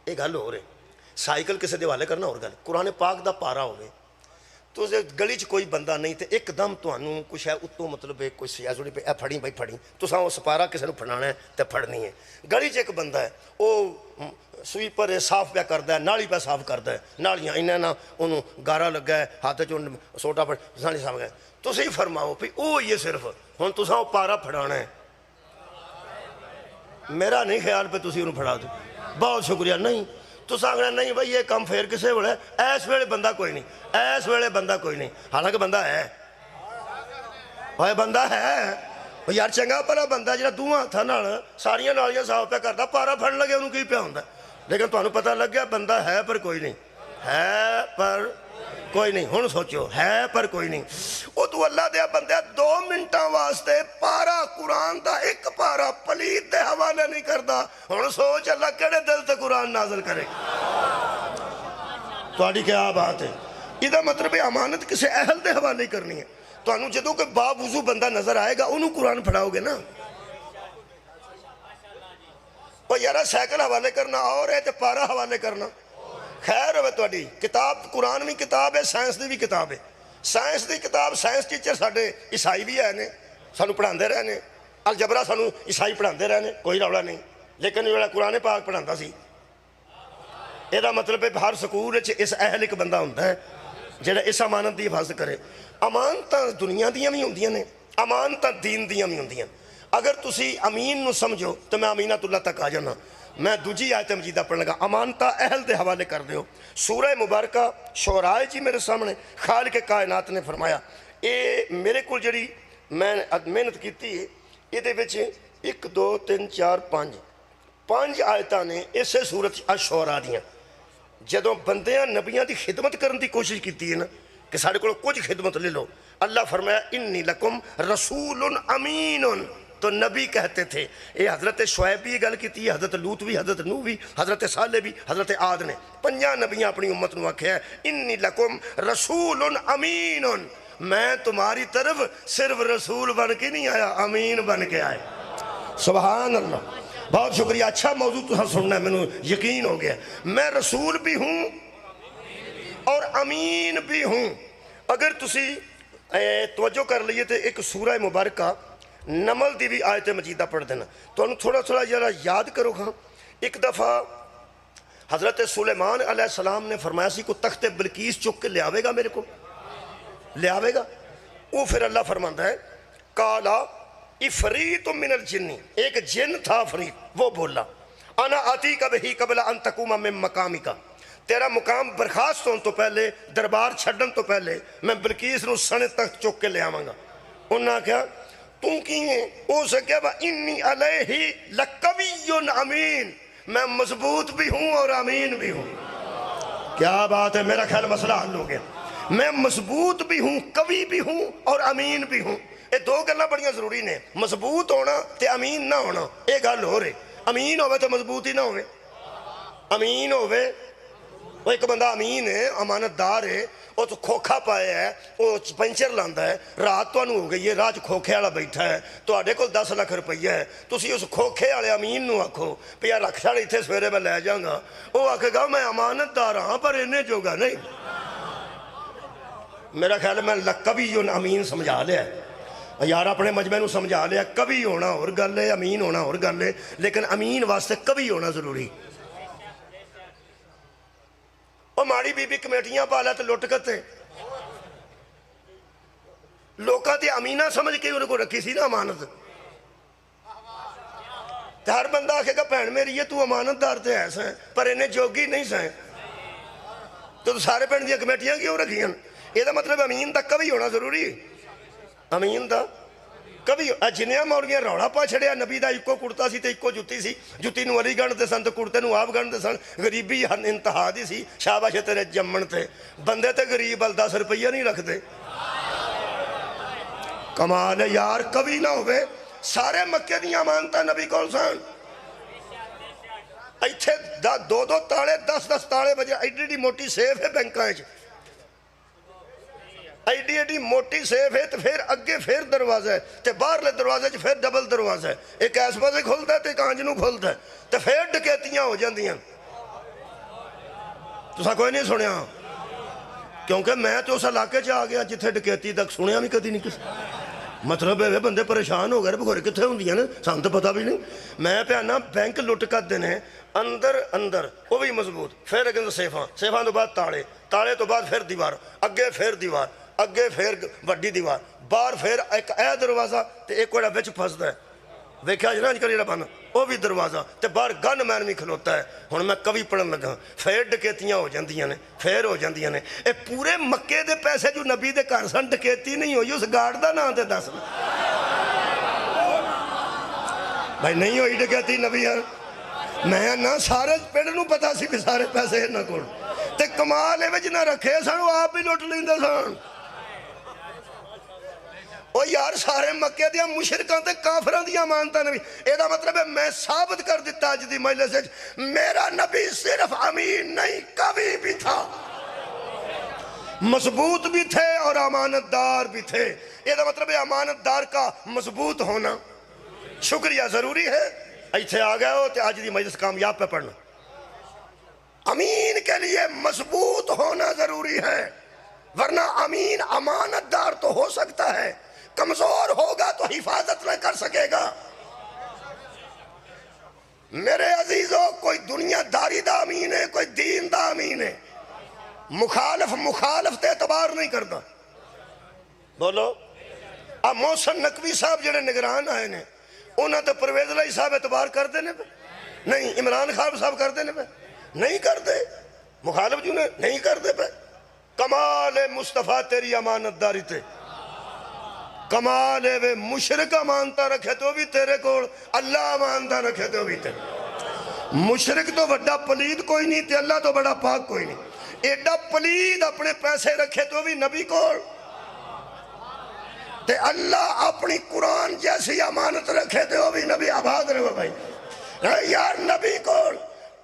ایک گل ہو رہے سائیکل کسے دے حوالے کرنا اور گل۔ قرآن پاک دا پارا ہوئے تو گلی چ کوئی بندہ نہیں تے ایک دم تو انہوں کچھ ہے اتوں مطلب ہے کوئی سیازوڑی پہ اے پھڑیں بھائی پھڑیں، تو ساں وہ سپارہ کسے نو پھڑانا ہے تے پھڑنی ہے۔ گلی چ ایک بندہ ہے وہ سویپر ہے، صاف پہ کردہ ہے، نالی پہ صاف کردہ ہے، نالیاں انہیں نہ انہوں گارا لگا ہے، ہاتھ چون سوٹا پڑ سانی صاف گئے، تو صحیح فرماؤ پھر او یہ صرف ہون تو ساں وہ پارا پھڑانا ہے۔ میرا نہیں خیال پہ تسی انہوں پھڑا دو، بہت شکریہ۔ نہیں تو ساں نہیں بھائی یہ کام پھیر کسے وڑا ہے، ایس ویلے بندہ کوئی نہیں، ایس ویلے بندہ کوئی نہیں، حالانکہ بندہ ہے، وہ بندہ ہے یار، چنگا پلا بندہ جڑا دوہاں ہتھاں نال ساریاں نالیاں صاف پہ کردا، پارا پھڑن لگے انہوں کی پیا ہوندا، لیکن تانوں پتہ لگ گیا بندہ ہے پر کوئی نہیں، ہے پر کوئی نہیں۔ ہن سوچو، ہے پر کوئی نہیں، وہ تو اللہ دیا بندہ 2 منٹاں واسطے پارا قرآن دا ایک پارا پلیت دے حوالے نہیں کردا، ہن سوچ اللہ کیڑے دل تے قرآن نازل کرے گا؟ تہاڈی کیا بات ہے؟ یہ دا مطلب ہے امانت کسے اہل دے حوالے کرنی ہے۔ تو انہوں جدوں کہ باب وضو بندہ نظر آئے گا انہوں قرآن پڑھاؤ گے نا۔ اور یارہ سائیکل حوالے کرنا اور ہے تے پارا حوالے کرنا خیر ہوئے تو اڈی کتاب قرآن بھی کتاب ہے، سائنس دی بھی کتاب ہے۔ سائنس دی کتاب سائنس ٹیچر ساڑھے عیسائی بھی ہے نے، سانو پڑھاندے رہنے، الجبرہ سانو عیسائی پڑھاندے رہنے، کوئی روڑا نہیں، لیکن یہ قرآن پاک پڑھاندہ سی۔ یہ دا مطلب ہے ہر سکول اس اہل ایک بندہ ہوندہ ہے جڑا اس امانت دی حفاظت کرے۔ امانتاں دنیا دیاں بھی ہوندیاں نے، امانتاں دین دیاں بھی ہوندیاں۔ اگر تسی امین نو سمجھو تو میں امینت اللہ تک آ جانا۔ میں دوجی آیت مجیدہ پڑھنے لگا، امانتاں اہل دے حوالے کر دیو۔ سورہ مبارکہ شعراء جی میرے سامنے خالق کائنات نے فرمایا، اے میرے کو جڑی میں محنت کیتی ہے یہ دے وچ 1 2 3 4 5 آیتاں نے اسے سورت الشعراء دیاں۔ جدوں بندیاں نبیاں دی خدمت کرن دی کوشش کیتی ہے نا کہ ساڑھے کو کچھ خدمت لے لو، اللہ فرمایا انی لکم رسول امین، تو نبی کہتے تھے۔ یہ حضرت شعیب بھی یہ گل کی تھی، حضرت لوط بھی، حضرت نوح بھی، حضرت صالح بھی، حضرت عاد نے 5 نبیاں اپنی امت نو آکھیا ہے انی لکم رسول امین، میں تمہاری طرف صرف رسول بن کے نہیں آیا، امین بن کے آئے۔ سبحان اللہ، بہت شکریہ، اچھا موضوع تو سننا ہے، میں یقین ہو گیا، میں رسول بھی ہوں اور امین بھی ہوں۔ اگر تسی توجہ کر لیے تو ایک سورہ مبارکہ نمل دی بھی آیت مجیدہ پڑھ دینا تو انہوں تھوڑا ذرا یاد کرو ہاں۔ ایک دفعہ حضرت سلیمان علیہ السلام نے فرمایا سی کو تخت بلقیس چک کے لے آوے گا، میرے کو لے آوے گا۔ وہ پھر اللہ فرماندہ ہے کالا افریت من الجنی، ایک جن تھا افریت، وہ بولا انا آتی کا بہی قبل ان تقوم من مقامی کا، تیرا مقام برخاست ہونے تو پہلے، دربار چھڈن تو پہلے میں بلقیس نو سنے تک چک کے لے آواں گا۔ انہاں کیا تم کی ہیں؟ او سے کیا انی علیہ لقوی امین، میں مضبوط بھی ہوں اور امین بھی ہوں۔ کیا بات ہے، میرا خیال مسئلہ حل ہو گیا۔ میں مضبوط بھی ہوں، قوی بھی ہوں اور امین بھی ہوں۔ یہ دو گلاں بڑیاں ضروری نے، مضبوط ہونا تے امین نہ ہونا۔ یہ گل ہو رہے، امین ہوئے تو مضبوط ہی نہ ہوئے۔ امین ہوئے، وہ ایک بندہ امین ہے، امانت دار ہے، وہ تو کھوکھا پایا ہے، وہ پنچر لاندا ہے، رات تو ہو گئی ہے، راج کھوکھے والا بیٹھا ہے، تو آڈے کو 10 لاکھ روپیہ ہے، تسی اس کھوکھے والے امین نو آکھو پیا رکھ چھڑ اتھے سویرے میں لے جاؤں گا، وہ آکھے گا میں امانت دار ہاں پر انہیں جوگا نہیں۔ میرا خیال ہے میں لقبی امین سمجھا لیا ہے یار، اپنے مجمع نو سمجھا لیا، کبھی ہونا اور گل ہے، امین ہونا اور گل ہے، لیکن امین واسطے کبھی ہونا ضروری۔ وہ ماڑی بی بی کمیٹیاں پالا تو لٹ کرتے لوکاں تے امینہ سمجھ کے انہوں کو رکھی سی نا امانت۔ تو ہر بندہ آکھے گا بہن میری ہے تو امانت دار تے ایسا ہے پر انہیں جوگی نہیں سائیں، تو سارے پہن دیا کمیٹیاں کیوں رکھی ہیں؟ یہ دا مطلب امین دا کبھی ہونا ضروری ہے۔ امین دا کبھی جنیاں مولویاں روڑا پا چھڑیا، نبی دا اکو کڑتا سی تے اکو جتی سی، جتی نو علی گن دے سن تے کڑتے نو آپ گن دے سن، غریبی انتہا دی سی، شاباش تیرے جمن تے بندے تے غریب ال 10 روپیہ نہیں رکھ دے۔ کمال ہے یار، کبھی نہ ہوئے، سارے مکے دیاں مانتا نبی کول سن، ایتھے دو تالے 10 تالے بجے، ایڈی موٹی سیف ہے بینکاں وچ، ایڈی موٹی سیف ہے، تو پھر اگے پھر دروازہ ہے، تو باہر لے دروازے پھر ڈبل دروازہ ہے، ایک ایس پاسے کھلتا ہے تو ایک آنج نو کھلتا ہے، تو پھر ڈکیتیاں ہو جاندیاں۔ تو سا کوئی نہیں سنیا، کیونکہ میں تو اس علاقے چاہ گیا جتھے ڈکیتی تک سنیا بھی کدی نہیں کسی، مطلب ہے بندے پریشان ہو گئے بھورے کتھے ہوندیاں نے سان تو پتہ بھی نہیں۔ میں پیانا بینک لٹ کر دینے اندر وہ بھی مضبوط، پھر اگے سیفاں تو بعد تالے تو بعد پھر دیوار، اگے پھر دیوار، اگے پھر وڈی دیوار، باہر پھر ایک اے دروازہ تے ایک کوڑا بچ پھسدا ہے، ویکھیا جی نا اج کل جڑا بن وہ بھی دروازہ تے باہر گن مین بھی کھلوتا ہے۔ ہن میں کبھی پڑھن لگا، پھر ڈکیتیاں ہو جاندیاں نے، پھر ہو جاندیاں نے، اے پورے مکے دے پیسے جو نبی دے گھر سن ڈکیتی نہیں ہوئی، اس گارڈ دا نام تے دس بھائی نہیں ہوئی ڈکیتی نبی ہے۔ میں نہ سارے پنڈ نو پتا سی کہ سارے پیسے انہاں کول تے کمال ہے وچ نہ رکھے سن، وہ آپ بھی لٹ لیندے سن۔ او یار سارے مکے دیاں مشرکاں تے کافراں دیاں مانتا نبی، اے دا مطلب ہے میں ثابت کر دیتا اج دی مجلس وچ میرا نبی صرف امین نہیں کبھی بھی تھا، مضبوط بھی تھے اور امانت دار بھی تھے۔ اے دا مطلب ہے امانت دار کا مضبوط ہونا شکریہ ضروری ہے۔ ایتھے آ گئے ہو تے آج دی مجلس کامیاب پہ پڑھنا، امین کے لیے مضبوط ہونا ضروری ہے، ورنہ امین امانت دار تو ہو سکتا ہے، کمزور ہوگا تو حفاظت نہ کر سکے گا۔ میرے عزیزوں، کوئی دنیا داری دا امین ہے، کوئی دین دا امین ہے، مخالف تے اعتبار نہیں کرتا۔ بولو اب محسن نقوی صاحب جڑے نگران آئے نے انہاں تے پرویز الہی صاحب اعتبار کر دینے پہ نہیں، عمران خان صاحب کر دینے پہ نہیں کر دے، مخالف جو نے نہیں کر دے پہ۔ کمال مصطفیٰ تیری امانت داری تے، کمال ہے وہ مشرک امانتا رکھے تو بھی تیرے کول، اللہ امانتا رکھے تو بھی تیرے۔ مشرک تو بڑا پلید کوئی نہیں تے اللہ تو بڑا پاک کوئی نہیں، ایڈا پلید اپنے پیسے رکھے تو بھی نبی کول، تے اللہ اپنی قرآن جیسی امانت رکھے تے وہ بھی نبی آباد رہے بھائی یار نبی کول۔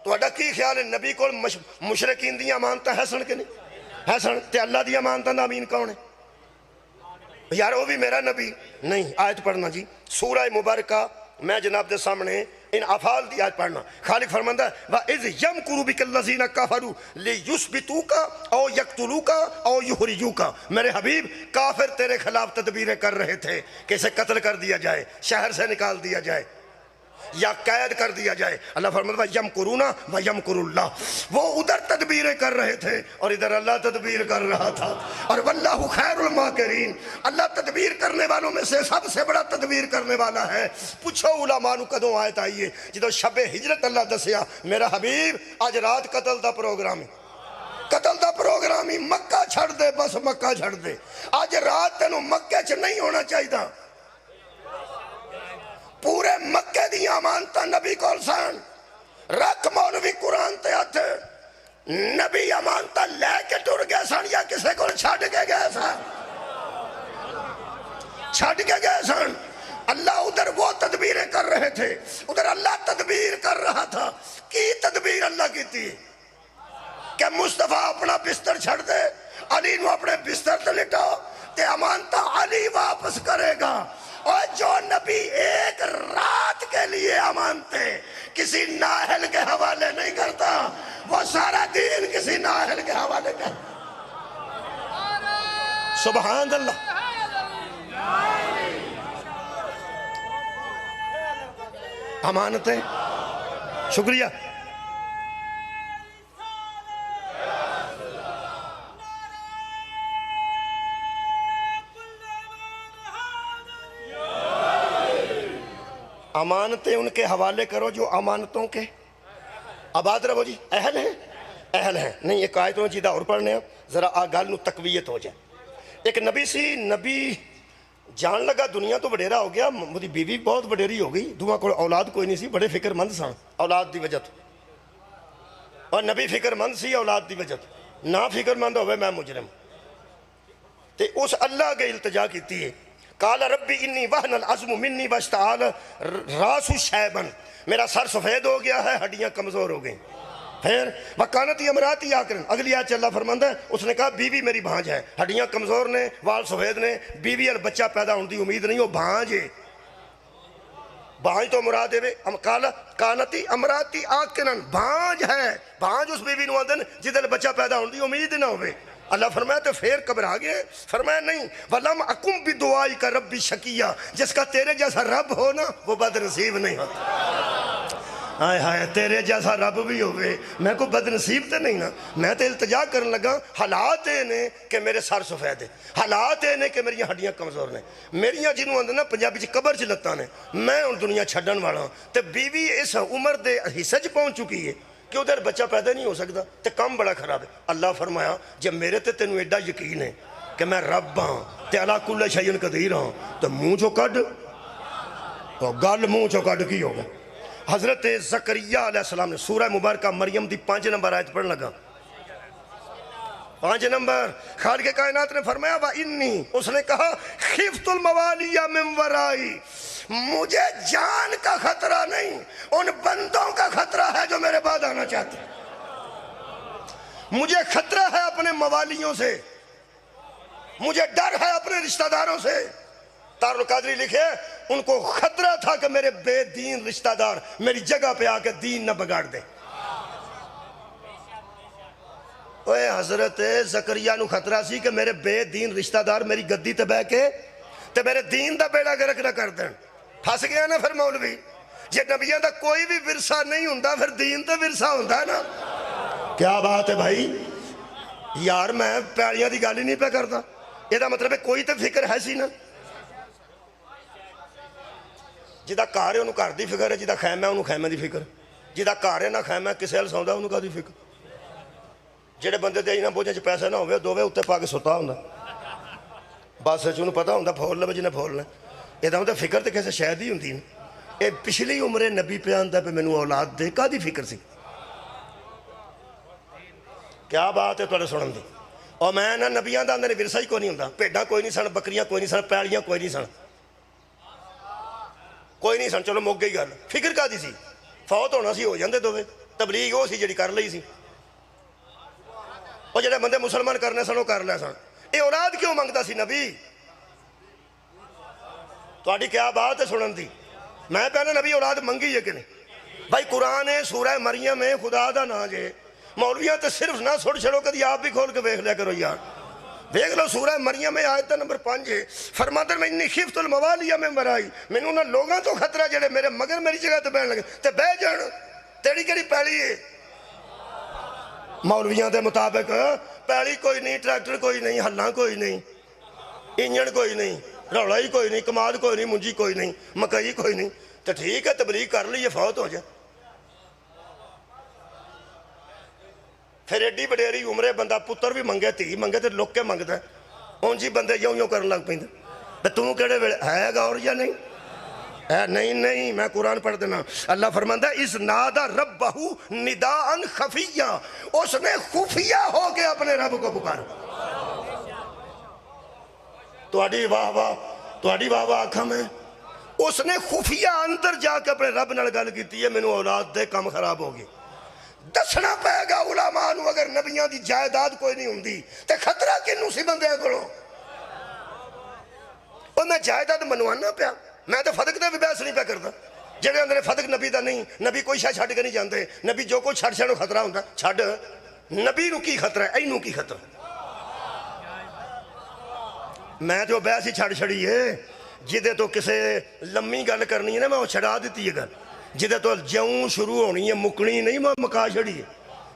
تو اڈا کی خیال ہے نبی کول مشرکین دی امانتا ہے سن کے نہیں ہے سن، تے اللہ دی امانتا دا امین کون ہے یار؟ وہ بھی میرا نبی نہیں۔ آیت پڑھنا جی سورہ مبارکہ، میں جناب دے سامنے ان افعال دی آیت پڑھنا۔ خالق فرماندہ ہے وَإِذْ يَمْكُرُ بِكَ الَّذِينَ كَفَرُوا لِيُثْبِتُوكَ أَوْ يَقْتُلُوكَ أَوْ يُخْرِجُوكَ۔ میرے حبیب کافر تیرے خلاف تدبیریں کر رہے تھے کہ اسے قتل کر دیا جائے، شہر سے نکال دیا جائے یا قید کر دیا جائے۔ اللہ فرماتا ہے یمکرون ویمکر اللہ، وہ ادھر تدبیریں کر رہے تھے اور ادھر اللہ تدبیر کر رہا تھا، اور واللہ خیر الماکرین، اللہ تدبیر کرنے والوں میں سے سب سے بڑا تدبیر کرنے والا ہے۔ پوچھو علماء نو کدوں آیت آئیے جدو شب ہجرت اللہ دسیا میرا حبیب آج رات قتل دا پروگرام ہے، قتل دا پروگرام ہی مکہ چھڑ دے، بس مکہ چھڑ دے. آج رات تینوں مکہ چ نہیں ہونا چاہیے. پورے مکے دی امانتاں نبی کول سن. رکھ مولوی قرآن تے ہتھ. نبی امانتاں لے کے ٹر گئے سن یا کسے کو چھڈ کے گئے سن؟ چھڈ کے گئے سن. اللہ ادھر وہ تدبیریں کر رہے تھے، ادھر اللہ تدبیر کر رہا تھا. کی تدبیر اللہ کی تھی کہ مصطفیٰ اپنا بستر چھڑ دے، علی نو اپنے بستر تے لٹاؤ تے امانتہ علی واپس کرے گا. اور جو نبی ایک رات کے لیے امانتے کسی نااہل کے حوالے نہیں کرتا، وہ سارا دین کسی نااہل کے حوالے کرتا. سبحان اللہ. امانتیں. شکریہ. امانتیں ان کے حوالے کرو جو امانتوں کے آباد رہو. جی اہل ہیں، اہل ہیں. نہیں ایک آیتوں جیدہ اور پڑھنے ہیں ذرا آگال نو تقویت ہو جائے. ایک نبی سی، نبی جان لگا دنیا تو وڈیرا ہو گیا، مجھے بیوی بہت وڈیری ہو گئی، دعا کو اولاد کوئی نہیں سی، بڑے فکر مند سن اولاد دی وجہ تو. اور نبی فکر مند سی اولاد دی وجہ تو. نہ فکر مند ہوئے میں مجرم. تے اس اللہ کے التجا کیتی ہے. قال ربی انی وہن العظم منی واشتعال راس شیبن، میرا سر سفید ہو گیا ہے، ہڈیاں کمزور ہو گئیں. پھر وکانتی امراتی آکرن، اگلی آیت اللہ فرماندا ہے اس نے کہا بیوی میری بھانج ہے، ہڈیاں کمزور نے، وال سفید نے، بیوی اور بچہ پیدا ہونے دی امید نہیں، وہ بھانج ہے. بھانج تو مراد ہے. کانتی امراتی آکرن، بھانج ہے. بھانج اس بیوی نو آندن جدل بچہ پیدا ہونے دی امید نہ ہوئے. اللہ فرمایا تو پھر گھبرا گئے. فرمایا نہیں، وَلَمْ أَكُمْ بِدُعَائِكَ رَبِّ شَقِيًّا، جس کا تیرے جیسا رب ہو نا وہ بد نصیب نہیں ہوتا. ہائے ہائے تیرے جیسا رب بھی ہوئے میں کو بد نصیب تے نہیں نا. میں تے التجا کرن لگا، حالات نے کہ میرے سر سفید ہے، حالات نے کہ میری ہڈیاں کمزور نے، میریاں جنہوں آندے نا پنجابی چ قبر چ لتاں نے، میں ان دنیا چھڈن والا. تے بیوی اس عمر دے حصے چ پہنچ چکی ہے کہ ادھر بچہ پیدا نہیں ہو سکتا، تے کم بڑا خراب ہے. اللہ فرمایا جب میرے تے تینوں ایڈا یقین ہے کہ میں رب ہاں تے علی کل شیء قدیر ہاں، تو منہ چو کڈ گل منہ چو کڈ کی ہوگا. حضرت زکریا علیہ السلام نے سورہ مبارکہ مریم دی 5 نمبر آیت پڑھن لگا. 5 نمبر خالق کائنات نے فرمایا وَإِنِّي، اس نے کہا خِفْتُ الْمَوَالِيَ مِنْ وَرَائِي، مجھے جان کا خطرہ نہیں، ان بندوں کا خطرہ ہے جو میرے بعد آنا چاہتے ہیں. مجھے خطرہ ہے اپنے موالیوں سے، مجھے ڈر ہے اپنے رشتہ داروں سے. تار القادری لکھے ان کو خطرہ تھا کہ میرے بے دین رشتہ دار میری جگہ پہ آ کے دین نہ بگاڑ دیں. اوے حضرت زکریا نو خطرہ سی کہ میرے بے دین رشتہ دار میری گدی تے بہ کے تے میرے دین دا بیڑا گرک نہ کر دیں. پھنس گیا نا پھر مولوی. جے نبیوں دا کوئی بھی ورثہ نہیں ہوندا پھر دین تے ورثہ ہوندا ہے نا. کیا بات ہے بھائی یار، میں پیاریاں دی گل ہی نہیں پہ کرتا. یہ دا مطلب ہے کوئی تے فکر ہے سی نا. جدا کار ہے انہوں کار دی فکر ہے، جدا خیمہ ہے انہوں خیمہ دی فکر، جدا کار ہے نہ خیمہ ہے کسے ہل سوندا انہوں کا دی فکر. جڑے بندے دے نہ بوجھے چ پیسے نہ ہوئے دووے اتے پا کے ستا ہوندا، بس انہوں پتہ ہوندا پھول لے جنہیں پھولنا. یہ دا مطلب فکر تے کسے شاید ہی ہوندی. اے پچھلی عمرے نبی پہ آندا پہ مینوں اولاد دے کا دی فکر سی. کیا بات ہے تھوڑے سنن دی. اور میں نہ نبیاں دا اندر ورثہ ہی کوئی نہیں ہوندا. بھیڈاں کوئی نہیں سن، بکریاں کوئی نہیں سن، پیڑیاں کوئی نہیں سن، کوئی نہیں سن. چلو مک گئی گل. فکر کا دی سی؟ فوت ہونا سی ہو جاندے دووے. تبلیغ وہ سی جڑی کر لئی سی. اور جڑے بندے مسلمان کرنے سن وہ کر لے سن. اے اولاد کیوں منگتا سی نبی؟ تہاڈی کیا بات ہے سنن دی. میں پہلے نبی اولاد منگی ہے کہ نہیں؟ بھائی قرآن ہے سورہ مریم ہے خدا دا نا جے. مولویاں تے صرف نہ سڑ چھڑو کدی آپ بھی کھول کے دیکھ لیا کرو یار. دیکھ لو سورہ مریم میں آیت نمبر 5 ہے. فرماتا ہے میں انی خفت الموالیہ میں مرائی، مینوں نہ لوگاں تو خطرہ جڑے میرے مگر میری جگہ تے بہن لگے تے بہ جان. تیری کیڑی پیلی ہے؟ مولویاں دے مطابق پیلی کوئی نہیں، ٹریکٹر کوئی نہیں، ہلاں کوئی نہیں، انجن کوئی نہیں، روڑا ہی کوئی نہیں، کماد کوئی نہیں، منجی کوئی نہیں، مکئی کوئی نہیں. تو ٹھیک ہے تبلیغ کر لی یہ فوت ہو جائے. پھر ایڈی وڈیری عمرے بندہ پتر بھی منگے تھی منگے تو لک کے منگتا ہے اون جی بندے یوں یوں کرن لگ پہ تم کہڑے ویلے ہے گور یا نہیں ہے نہیں میں قرآن پڑھ دینا اللہ فرماندا ہے اس نادا ربہ نداء خفیہ اس نے خفیہ ہو کے اپنے رب کو پکارا تہاڈی واہ واہ آنکھاں میں اس نے خفیہ اندر جا کے اپنے رب نال گل کیتی ہے مینوں اولاد دے کم خراب ہو گئی دسنا پائے گا علماء نو اگر نبیاں دی جائیداد کوئی نہیں ہوندی تے خطرہ کنوں سی بندے کولوں اور میں جائیداد منوانا پیا میں تو فدق دا بھی بحث نہیں پیا کردا جڑے اندر فدق نبی دا نہیں نبی کوئی شے چھڈ کے نہیں جاندے نبی جو کوئی چھڈ چھڑو خطرہ ہوندا چھڈ نبی نو کی خطرہ ہے اینوں کی خطرہ میں تو بحث ہی چھڑ چھڑی ہے جدے تو کسے لمبی گل کرنی ہے نا میں وہ چھڑا دیتی ہے گل جدے تو جوں شروع ہونی ہے مکڑی نہیں میں مکا چھڑی ہے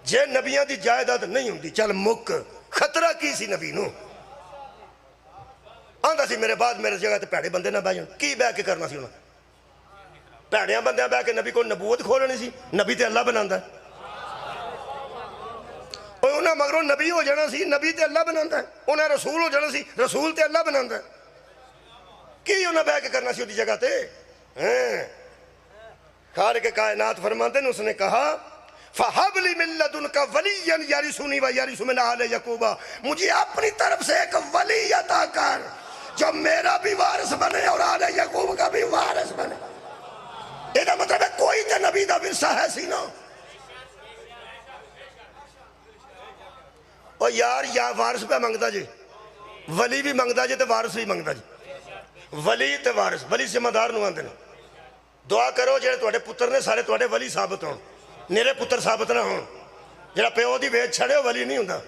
جے نبیاں دی جائیداد نہیں ہوندی چل مک خطرہ کی سی نبی نو آندا سی میرے بعد میرے جگہ تے پیڑے بندے نہ بہ جان کی بہ کے کرنا سی انہاں پیڑیاں بندیاں بہ کے نبی کو نبوت کھولنی سی نبی تے اللہ بناندا ہے انہاں مگروں نبی ہو جانا سی نبی تے اللہ بناندا ہے انہاں رسول ہو جانا سی رسول تے اللہ بناندا ہے کی انہاں بہ کے کرنا سی اودی جگہ تے خالق کائنات فرماتے ہیں اس نے کہا فَحَبْ لِي مِن لَدُنْكَ وَلِيًّا يَرِثُنِي وَيَرِثُ مِنْ آلِ یعقوب مجھے اپنی طرف سے ایک ولی عطا کر جو میرا بھی وارث بنے اور آل یعقوب کا بھی وارث بنے یہ مطلب ہے کوئی تے نبی دا ورثہ ہے سی نا اور یار یا وارث پہ منگتا جی ولی بھی منگتا جی تے وارث بھی منگتا جی ولی تے وارث ولی ذمہ دار نو آندے نے دعا کرو جڑے تواڈے پتر نے سارے تواڈے ولی ثابت ہون میرے پتر ثابت نہ ہون جڑا پیو دی ویچ چھڑے ولی نہیں ہوندا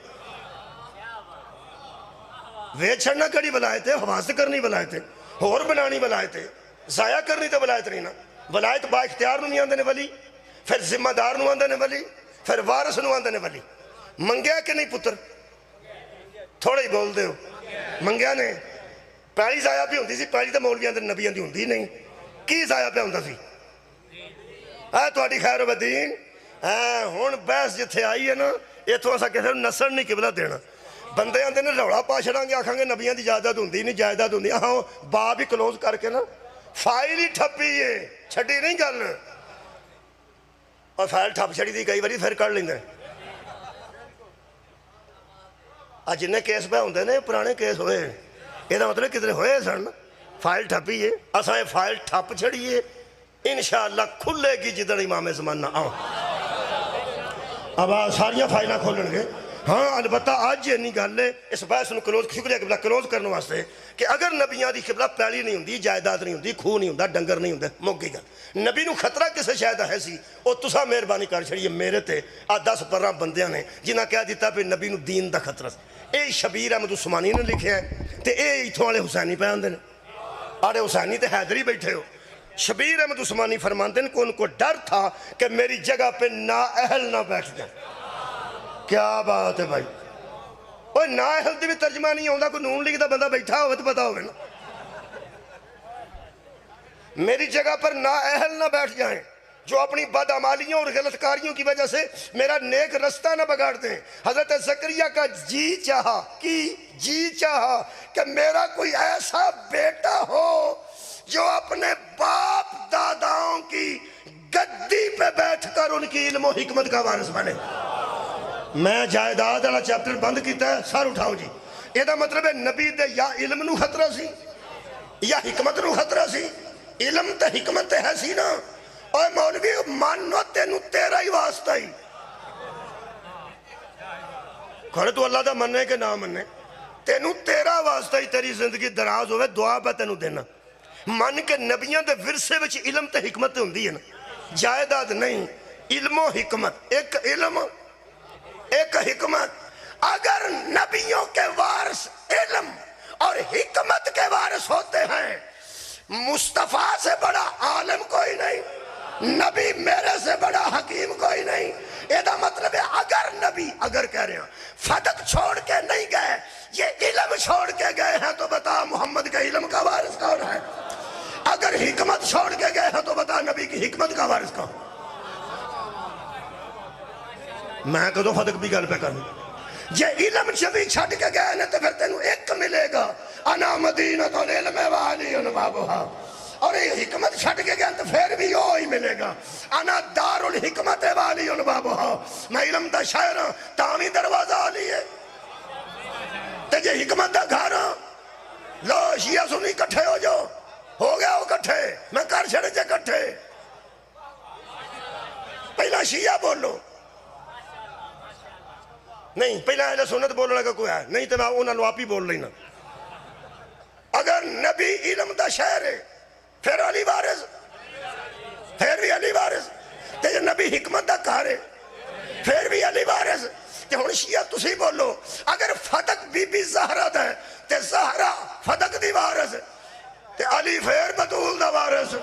ویچ چھڑنا کڑی ولایت ہے حواس کرنی ولایت ہے ہور بنانی ولایت ہے ضائع کرنی تے ولایت نہیں نا ولایت با اختیار نو نہیں آندے نے ولی پھر ذمہ دار نو آندے نے ولی پھر وارث نو آندے نے ولی منگیا کہ نہیں پتر تھوڑے ہی بول دے ہو منگیا نے پیلی ضائع بھی ہوندی سی پیلی تے مولویاں تے نبیاں دی ہوندی نہیں کی ضائع پہ ہوندا سی تہاڈی خیر و دین ہن بحث جتھے آئی ہے نا ایتھوں اساں کسے نوں نسل نہیں قبلہ دینا بندے آندے نے روڑا پا چھڑاں گے آکھاں گے نبیاں دی جائیداد ہوندی نہیں جائیداد ہوندی ہاں باب ہی کلوز کر کے نا فائل ہی ٹھپی ہے چھڈی نہیں گل اور فائل ٹھپ چھڑی دی کئی واری پھر کر لیندے جنہیں کیس پہ ہوندے نے پرانے کیس ہوئے یہ مطلب کتنے ہوئے سن فائل ٹھپی ہے اساں یہ فائل ٹھپ چھڑیے انشاءاللہ کھلے گی جدن امام زمانہ آؤں اب ساریاں فائلہ کھولن گے ہاں البتہ آج یہ نہیں گل ہے اس بحث نو کلوز شکریہ قبلہ کلوز کرنے واسطے کہ اگر نبیاں دی قبلہ پیلی نہیں ہوندی جائیداد نہیں ہوندی کھو نہیں ہوندا ڈنگر نہیں ہوندے مک گئی گل نبی نو خطرہ کسے شاید ہے سی او تساں مہربانی کر چھڑیے میرے تے 10 15 بندیاں نے جنہاں کہہ دیتا پہ نبی نو دین دا خطرہ اے شبیر احمد عثمانی نے لکھیا ہے تے اے ایتھوں والے حسینی پہ آندے نے آڑے حسینی تے حیدری بیٹھے ہو شبیر احمد عثمانی فرماندے ہیں کہ ان کو ڈر تھا کہ میری جگہ پہ نااہل نہ بیٹھ جائیں کیا بات ہے بھائی اوہ نااہل دی بھی ترجمہ نہیں ہوندہ کوئی نون لیگ دا بندہ بیٹھا ہوئے تو پتا ہوئے نا میری جگہ پر نااہل نہ بیٹھ جائیں جو اپنی بدعمالیوں اور غلط کاریوں کی وجہ سے میرا نیک رستہ نہ بگاڑ دیں حضرت زکریا کا جی چاہا کہ میرا کوئی ایسا بیٹا ہو جو اپنے باپ داداؤں کی گدی پہ بیٹھ کر ان کی علم و حکمت کا وارث بنے میں جائیداد والا چیپٹر بند کیتا ہے سر اٹھاؤ جی یہ دا مطلب ہے نبی دے یا علم نو خطرہ سی یا حکمت نو خطرہ سی علم تے حکمت تے ہے سی نا اوہ مولوی مانو تینو تیرا ہی واسطہ ہی کھڑے تو اللہ دا مننے کے نہ مننے تینو تیرا واسطہ ہی تیری زندگی دراز ہوئے دعا پہ تینو دینا مان کے نبیاں دے ورثے وچ علم تے حکمت ہوندی ہے نا جائیداد نہیں علم و حکمت ایک علم ایک حکمت اگر نبیوں کے وارث علم اور حکمت کے وارث ہوتے ہیں مصطفیٰ سے بڑا عالم کوئی نہیں نبی میرے سے بڑا حکیم کوئی نہیں یہ دا مطلب ہے اگر نبی اگر کہہ رہے ہیں فدق چھوڑ کے نہیں گئے یہ علم چھوڑ کے گئے ہیں تو بتا محمد کے علم کا وارث کون ہے اگر حکمت چھوڑ کے گئے ہیں تو بتا نبی کی حکمت کا وارث کون میں کدو فتق بھی گل پہ کروں جے علم شبی چھڑ کے گئے نا تو پھر تینوں ایک ملے گا انا مدینۃ العلم والی بابھا اور یہ حکمت چھڑ کے گئے تو پھر بھی وہ ہی ملے گا انا دار الحکمت والی بابھا میں علم دا شاعر ہاں تاوی دروازہ آلی ہے تے جے حکمت دا گھر ہاں لو شیعہ سنی کٹھے ہو جو ہو گیا ہو کٹھے میں کر چھڑے جے کٹھے پہلا شیعہ بولو نہیں پہلا اہل سنت بولنے کا کوئی ہے نہیں تو میں انہوں نے آپ ہی بول لینا اگر نبی علم دا شہر ہے پھر علی وارث پھر بھی علی وارث تے جو نبی حکمت دا کار ہے پھر بھی علی وارث تے ہن شیعہ تسی بولو اگر فتق بی بی زہرہ دا ہے تے زہرہ فتق دی وارث تے علی پھر بطول دا وارث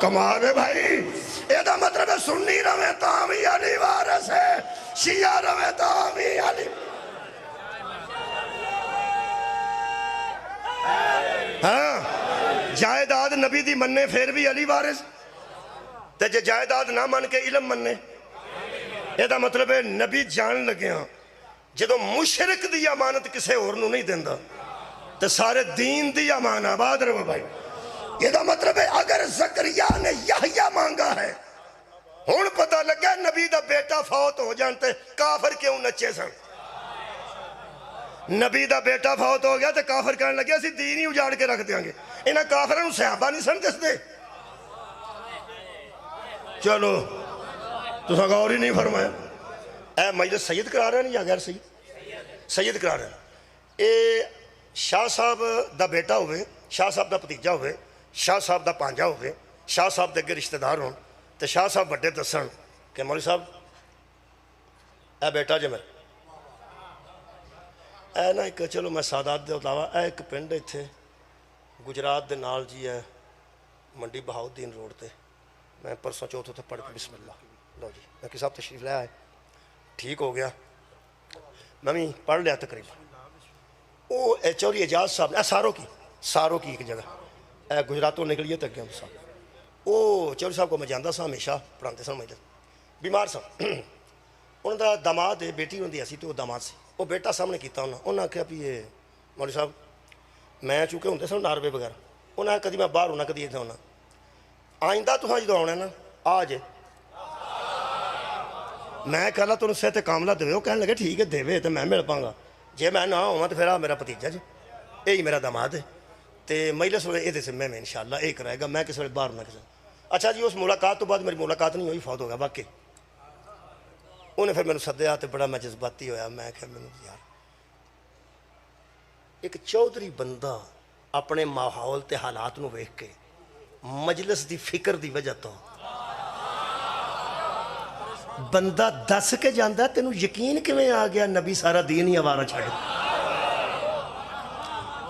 کمال ہے بھائی یہ دا مطلب ہے سنی روے تاوی علی وارث ہے شیعہ روے تاوی علی ہاں جائیداد نبی دی مننے پھر بھی علی وارث تے جے جائیداد نہ من کے علم مننے یہ دا مطلب ہے نبی جان لگے ہاں جدو مشرک دی امانت کسے اور نو نہیں دیندہ تے سارے دین دی امانت آباد رہو بھائی یہ دا مطلب ہے اگر زکریا نے یحییٰ مانگا ہے ہون پتہ لگا نبی دا بیٹا فوت ہو جانتے کافر کیوں نچے سن نبی دا بیٹا فوت ہو گیا تو کافر کہنے لگے اسی دین ہی اجاڑ کے رکھ دیاں گے انہاں کافروں صحابہ نہیں سن دس دے چلو تو غور ہی نہیں فرمایا اے مجلس سید قرار رہے ہیں یا غیر سید سید قرار رہے ہیں اے شاہ صاحب دا بیٹا ہوئے شاہ صاحب دا پتیجہ ہوئے شاہ صاحب دا پانجا ہوئے شاہ صاحب دے اگے رشتہ دار ہوں تو شاہ صاحب بڑے دسن کہ مولوی صاحب اے بیٹا جے میرے اے نا ایک چلو میں سادات دے علاوہ اے ایک پنڈ تھے گجرات دے نال جی ہے منڈی بہاؤدین روڈ تے میں پرسوں چوتھے تھے پڑھ کے بسم اللہ لو جی میں صاحب تشریف لے آئے ٹھیک ہو گیا میں بھی پڑھ لیا تقریبا وہ چوری اعجاز صاحب ساروں کی ایک جگہ گجراتوں نکلیے تک گیا صاحب وہ چوری صاحب کو میں جانتا سا ہمیشہ پڑھاتے سن مجھے بیمار سا انہوں دا داماد ہے بیٹی ہوندی ایسی تو وہ داماد سی وہ بیٹا سامنے کیتا انہوں نے کہا بھی یہ مولوی صاحب میں چونکہ ہوندے سن ناروے وغیرہ انہوں نے کدی میں باہر ہونا کدی اتنے ہونا آئندہ تو جدو آنا نا آج میں کہلا تو صحت کاملہ دے وہ کہنے لگے ٹھیک ہے دے تو میں مل پاؤں گا جے میں نہ ہوا تو پھر آ میرا بھتیجا جی یہی میرا داماد ہے تو مجلس ویلے یہ میں انشاءاللہ ایک رہے گا میں کس ویلے باہر نہ کسی اچھا جی اس ملاقات تو بعد میری ملاقات نہیں ہوئی فوت ہو گیا باقی انہیں پھر میں نے سدیا تو بڑا میں جذباتی ہویا میں کہ میں یار ایک چودھری بندہ اپنے ماحول تے حالات نو ویکھ کے مجلس دی فکر دی وجہ تو بندہ دس کے جاندہ تینوں یقین کیویں آ گیا نبی سارا دین ہی آوارہ چھڑ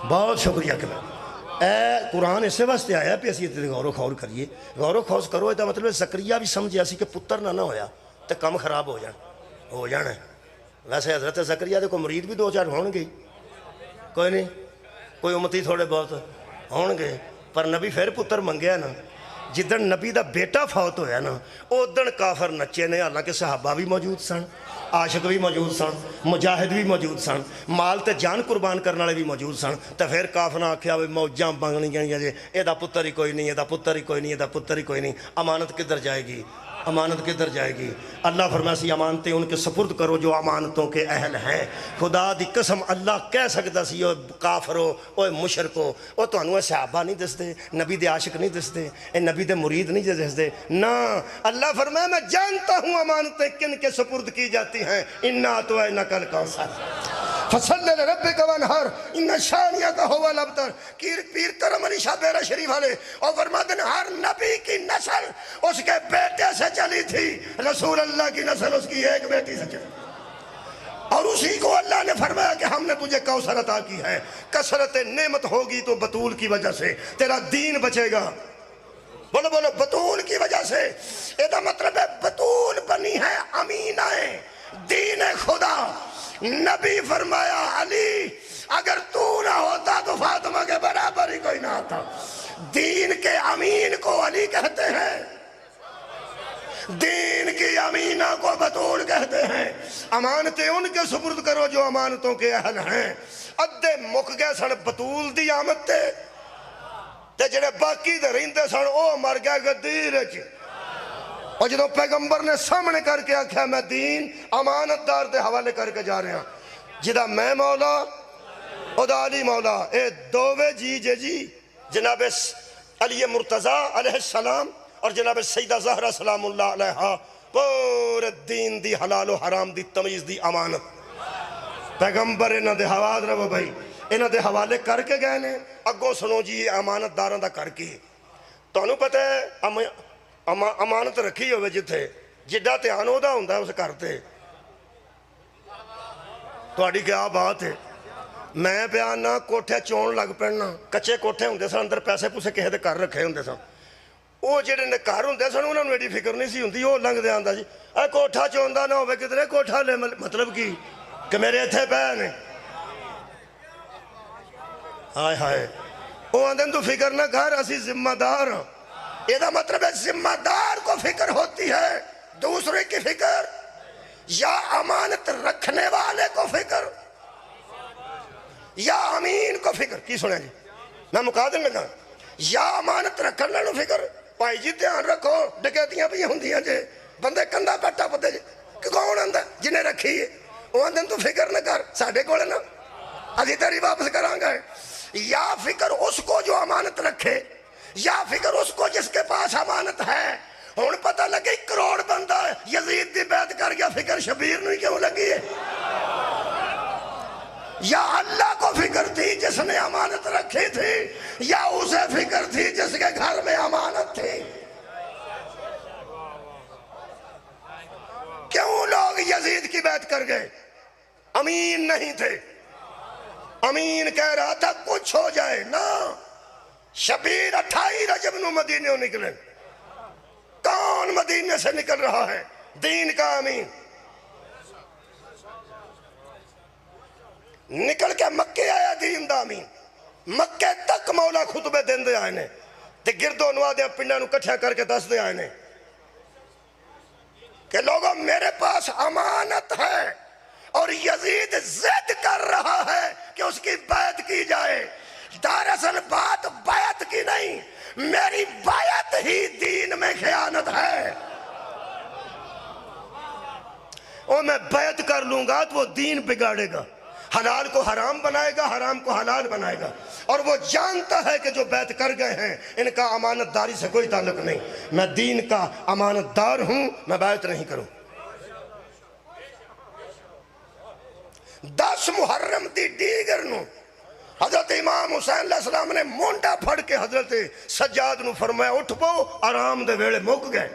بہت شکریہ کہ اے قرآن اسے واسطے آیا پہ اسی غور و خور کریے غور و خوض کرو یہ مطلب زکریا بھی سمجھے اسی کہ پتر نہ ہویا تو کم خراب ہو جانا ہے ویسے حضرت زکریا دے کوئی مرید بھی دو چار ہون گے کوئی نہیں کوئی امتی تھوڑے بہت ہون گے پر نبی پھر پتر منگیا نا جدن نبی دا بیٹا فوت ہویا نا ادن کافر نچے نے حالانکہ صحابہ بھی موجود سن عاشق بھی موجود سن مجاہد بھی موجود سن مال تے جان قربان کرنے والے بھی موجود سن تو پھر کافر نے آکھیا موجاں بنگنی گئیں جی یہ دا پتر ہی کوئی نہیں یہ دا پتر ہی کوئی نہیں یہ دا پتر ہی کوئی نہیں امانت کدھر جائے گی امانت کدھر جائے گی اللہ فرمایا سی امانتیں ان کے سپرد کرو جو امانتوں کے اہل ہیں خدا دی قسم اللہ کہہ سکتا سی او کافرو او مشرکو او تو انہوں صحابہ نہیں دس دے نبی دے عاشق نہیں دس دے اے نبی دے مرید نہیں دس دے نا اللہ فرمایا میں جانتا ہوں امانتیں کن کے سپرد کی جاتی ہیں انا تو اے نقل کوثر فصل لربک وانحر ان شانیک هو الابتر پیر کرم علی شاہ بیرہ شریف والے اور فرماتے ہیں ہر نبی کی نسل اس کے بیٹے سے چلی تھی رسول اللہ کی نسل اس کی ایک بیٹی سے چلی اور اسی کو اللہ نے فرمایا کہ ہم نے تجھے کوثر عطا کی ہے کثرت نعمت ہوگی تو بطول کی وجہ سے تیرا دین بچے گا بولو بولو بطول کی وجہ سے یہ مطلب ہے بطول بنی ہے امینہ دین خدا نبی فرمایا علی اگر تو نہ ہوتا تو فاطمہ کے برابر ہی کوئی نہ آتا دین کے امین کو علی کہتے ہیں دین کی امینہ کو بطول کہتے ہیں، امانتیں ان کے سپرد کرو جو امانتوں کے اہل ہیں۔ ادھے مک گئے سن بطول دی آمد تے جڑے باقی دے رہندے سن او مر گئے غدیر وچ۔ اور جدوں پیغمبر نے سامنے کر کے آکھیا میں دین امانت دار دے حوالے کر کے جا رہا جدا میں مولا او دا علی مولا، اے دووے جی جناب علی مرتضیٰ علیہ السلام اور جناب سیدہ زہرہ سلام اللہ علیہا، پورے دین دی حلال و حرام دی تمیز دی امانت پیغمبر انہاں دے حوالے رہو بھائی، انہاں دے حوالے کر کے گئے نے۔ اگوں سنو جی امانت داراں دا کر کے تانوں پتہ ہے امانت رکھی ہوئے جتھے جڈا دھیان ہودا ہوندا ہے اس گھر تے، تہاڈی کیا بات ہے؟ میں بیان نہ کوٹھے چون لگ پڑنا، کچے کوٹھے ہوندے سن، اندر پیسے پوسے کہے دے کر رکھے ہوندے سن، وہ جڑے نے گھر ہوندے سن انہاں نوں ایڈی فکر نہیں سی ہوندی، وہ لنگدے آندا جی اے کوٹھا چوندا نہ ہوے کدھرے کوٹھا لے، مطلب کی کہ میرے اتھے پے نے، ہائے ہائے وہ آندن تو فکر نہ کر اسی ذمہ دار ہاں۔ یہ دا مطلب ہے ذمہ دار کو فکر ہوتی ہے، دوسرے کی فکر یا امانت رکھنے والے کو فکر یا امین کو فکر کی سنیں جی میں مقادم لگا یا امانت رکھنے والوں فکر بھائی جی دھیان رکھو ڈکیتیاں بھی ہوندیاں جے بندے کندھا پٹا پتے جے کہ کون آندا جنہیں رکھی ہے وہ آندن تو فکر نہ کر ساڈے کول نہ ابھی تیری واپس کران گے۔ یا فکر اس کو جو امانت رکھے یا فکر اس کو جس کے پاس امانت ہے۔ ہن پتہ لگے کروڑ بندہ یزید دی بیعت کر گیا، فکر شبیر نہیں کیوں لگی ہے؟ یا اللہ کو فکر تھی جس نے امانت رکھی تھی یا اسے فکر تھی جس کے گھر میں امانت تھی؟ کیوں لوگ یزید کی بیعت کر گئے؟ امین نہیں تھے۔ امین کہہ رہا تھا کچھ ہو جائے نا، شبیر 28 رجب نو مدینے نکلے، کون مدینے سے نکل رہا ہے؟ دین کا امین نکل کے مکے آیا، دین دا امین مکے تک مولا خطبے دین دے آئے نے تے گردو نوا دے پنڈا نو کٹھا کر کے دس دے آئے نے کہ لوگوں میرے پاس امانت ہے اور یزید ضد کر رہا ہے کہ اس کی بیعت کی جائے۔ دراصل بات بیعت کی نہیں، میری بیعت ہی دین میں خیانت ہے۔ اور میں بیعت کر لوں گا تو وہ دین بگاڑے گا، حلال کو حرام بنائے گا، حرام کو حلال بنائے گا، اور وہ جانتا ہے کہ جو بیعت کر گئے ہیں ان کا امانت داری سے کوئی تعلق نہیں۔ میں دین کا امانت دار ہوں، میں بیعت نہیں کروں۔ 10 محرم دی دیگر نو حضرت امام حسین علیہ السلام نے مونڈا پھڑ کے حضرت سجاد نو فرمایا اٹھ پو، آرام دے ویلے مک گئے۔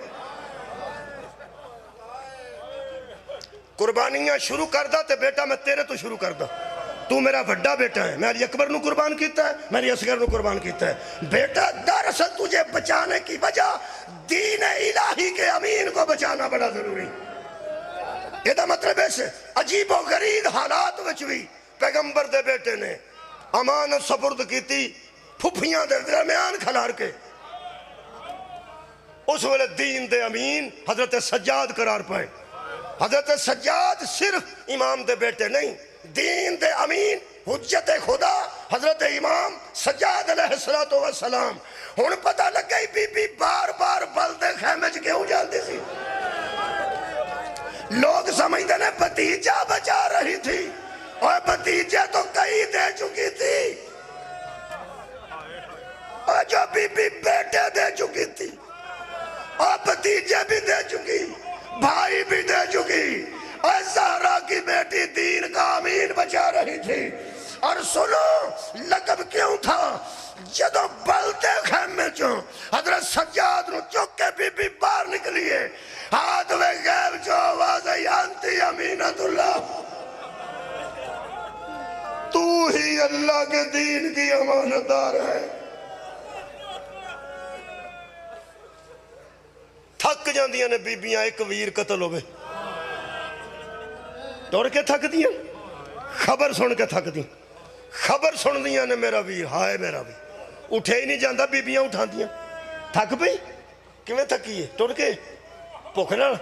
قربانیاں شروع کر دا تے بیٹا میں تیرے تو شروع کر دا، تو میرا بڑا بیٹا ہے، میں علی اکبر نو قربان کیتا ہے، میں علی اصغر نو قربان کیتا ہے۔ بیٹا دراصل تجھے بچانے کی وجہ دین الہی کے امین کو بچانا بڑا ضروری۔ یہ دا مطلب ہے عجیب و غریب حالات وچ بھی پیغمبر دے بیٹے نے امانت سپرد کیتی، پھپھیاں دے درمیان کھلار کے اس ویلے دین دے امین حضرت سجاد قرار پائے۔ حضرت سجاد صرف امام دے بیٹے نہیں، دین دے امین حجت خدا حضرت امام سجاد علیہ السلام۔ ہن پتہ لگ گئی بی بی بار بار بلدے خیمے چ کیوں جاندی سی؟ لوگ سمجھتے ہیں بھتیجا بچا رہی تھی، اور بھتیجے تو کئی دے چکی تھی، اور جو بی بی بیٹے دے چکی تھی، اور بھتیجے بھی دے چکی، بھائی بھی دے چکی، اور زہرا کی بیٹی دین کا امین بچا رہی تھی۔ اور سنو لقب کیوں تھا؟ جدو بلتے خیمے چوں حضرت سجاد نو چک کے بی بی باہر نکلیے، ہاتھ میں غیب جو آواز ہے انتی امینت اللہ، تو ہی اللہ کے دین کی امانت دار ہے۔ تھک جاندیاں نے بیبیاں، ایک ویر قتل ہوئے دوڑ کے تھک دیاں، خبر سن کے تھک دیاں، خبر سن دیاں نے میرا ویر، ہائے میرا ویر، اٹھے ہی نہیں جاندہ بیبیاں اٹھا دیاں، تھک پئی کیویں تھکی ہے ٹر کے ਭੁੱਖ ਨਾਲ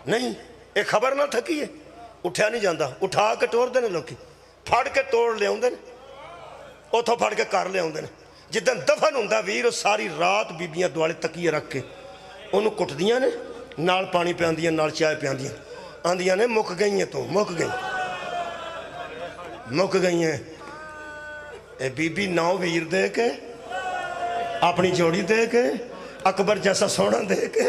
ਨਹੀਂ, ਇਹ ਖਬਰ ਨਾ ਥੱਕੀ ਹੈ, ਉੱਠਿਆ ਨਹੀਂ ਜਾਂਦਾ, ਉਠਾ ਕੇ ਟੋਰਦੇ ਨੇ ਲੋਕੀ, ਫੜ ਕੇ ਤੋੜ ਲਿਆਉਂਦੇ ਨੇ, ਉੱਥੋਂ ਫੜ ਕੇ ਘਰ ਲਿਆਉਂਦੇ ਨੇ। ਜਿੱਦਣ ਦਫਨ ਹੁੰਦਾ ਵੀਰ, ਉਹ ਸਾਰੀ ਰਾਤ ਬੀਬੀਆਂ ਦੁਆਲੇ ਤਕੀਏ ਰੱਖ ਕੇ ਉਹਨੂੰ ਕੁੱਟਦੀਆਂ ਨੇ, ਨਾਲ ਪਾਣੀ ਪਿਆਉਂਦੀਆਂ, ਨਾਲ ਚਾਹ ਪਿਆਉਂਦੀਆਂ, ਆਂਦੀਆਂ ਨੇ ਮੁੱਕ ਗਈਆਂ ਤੂੰ, ਮੁੱਕ ਗਈ, ਮੁੱਕ ਗਈਆਂ। ਇਹ ਬੀਬੀ 9 ਵੀਰ ਦੇ ਕੇ, ਆਪਣੀ ਜੋੜੀ ਦੇ ਕੇ, ਅਕਬਰ ਜੈਸਾ ਸੋਹਣਾ ਦੇ ਕੇ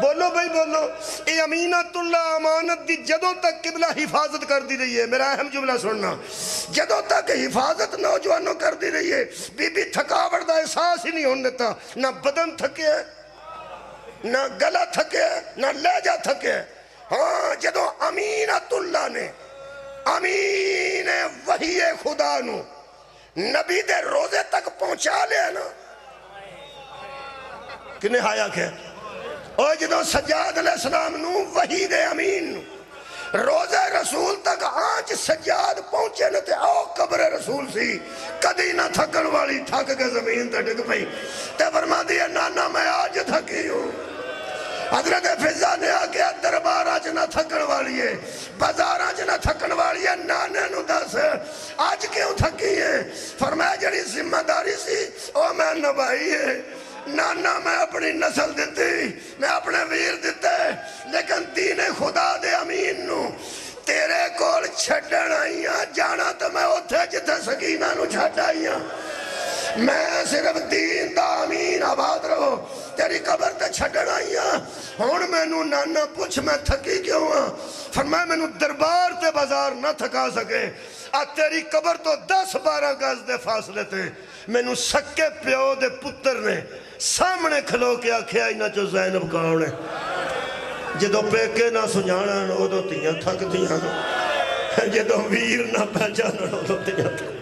بولو بھائی بولو. اے امینت اللہ امانت دی جدوں تک قبلہ حفاظت کر دی رہی ہے. میرا اہم جملہ سننا, جدوں تک حفاظت نوجوانوں کر دی رہی ہے, بی بی تھکاوٹ دا احساس ہی نہیں ہونے دیتا. نہ بدن تھکے ہے, نہ گلا تھکے ہے, نہ لہجہ تھکے ہے. ہاں جدوں امینت اللہ نے امین وحی خدا نو نبی دے روزے تک پہنچا لیا نا, کنے آیا کہ اور جدو سجاد علیہ السلام نو وحی دے امین نو روزہ رسول تک آنچ سجاد پہنچے نہ تے او قبر رسول سی کدی نہ تھکن والی, تھک کے زمین تے ڈگ پئی تے فرما دیا نانا میں آج تھکی ہوں. حضرت فضا نے آگیا دربار آج نہ تھکن والی ہے, بازار آج نہ تھکن والی ہے, نانے نو دس آج کیوں تھکی ہے؟ فرمایا جڑی ذمہ داری سی او میں نبھائی ہے. نانا میں اپنی نسل دیتی, میں اپنے ویر دیتے, لیکن دین خدا دے امین نو تیرے کول چھڑن آئیاں. جانا تو میں اتھے جتے سکینہ نو چھڑ آئیاں. میں صرف دین دا امین آباد رہو تیری قبر تے چھڑن آئیاں. ہون میں نو نانا پوچھ میں تھکی کیوں ہاں؟ فرمایا میں نو دربار تے بازار نہ تھکا سکے, آج تیری قبر تو 10-12 گز دے فاصلے تے میں نو سکے پیو دے پتر نے سامنے کھلو کے آکھیا انہاں چو زینب کون ہے. جدو پیکے نہ سنجانا او دو تیاں تھک دیاں, جدو ویر نہ پہچانا او دو تیاں تھک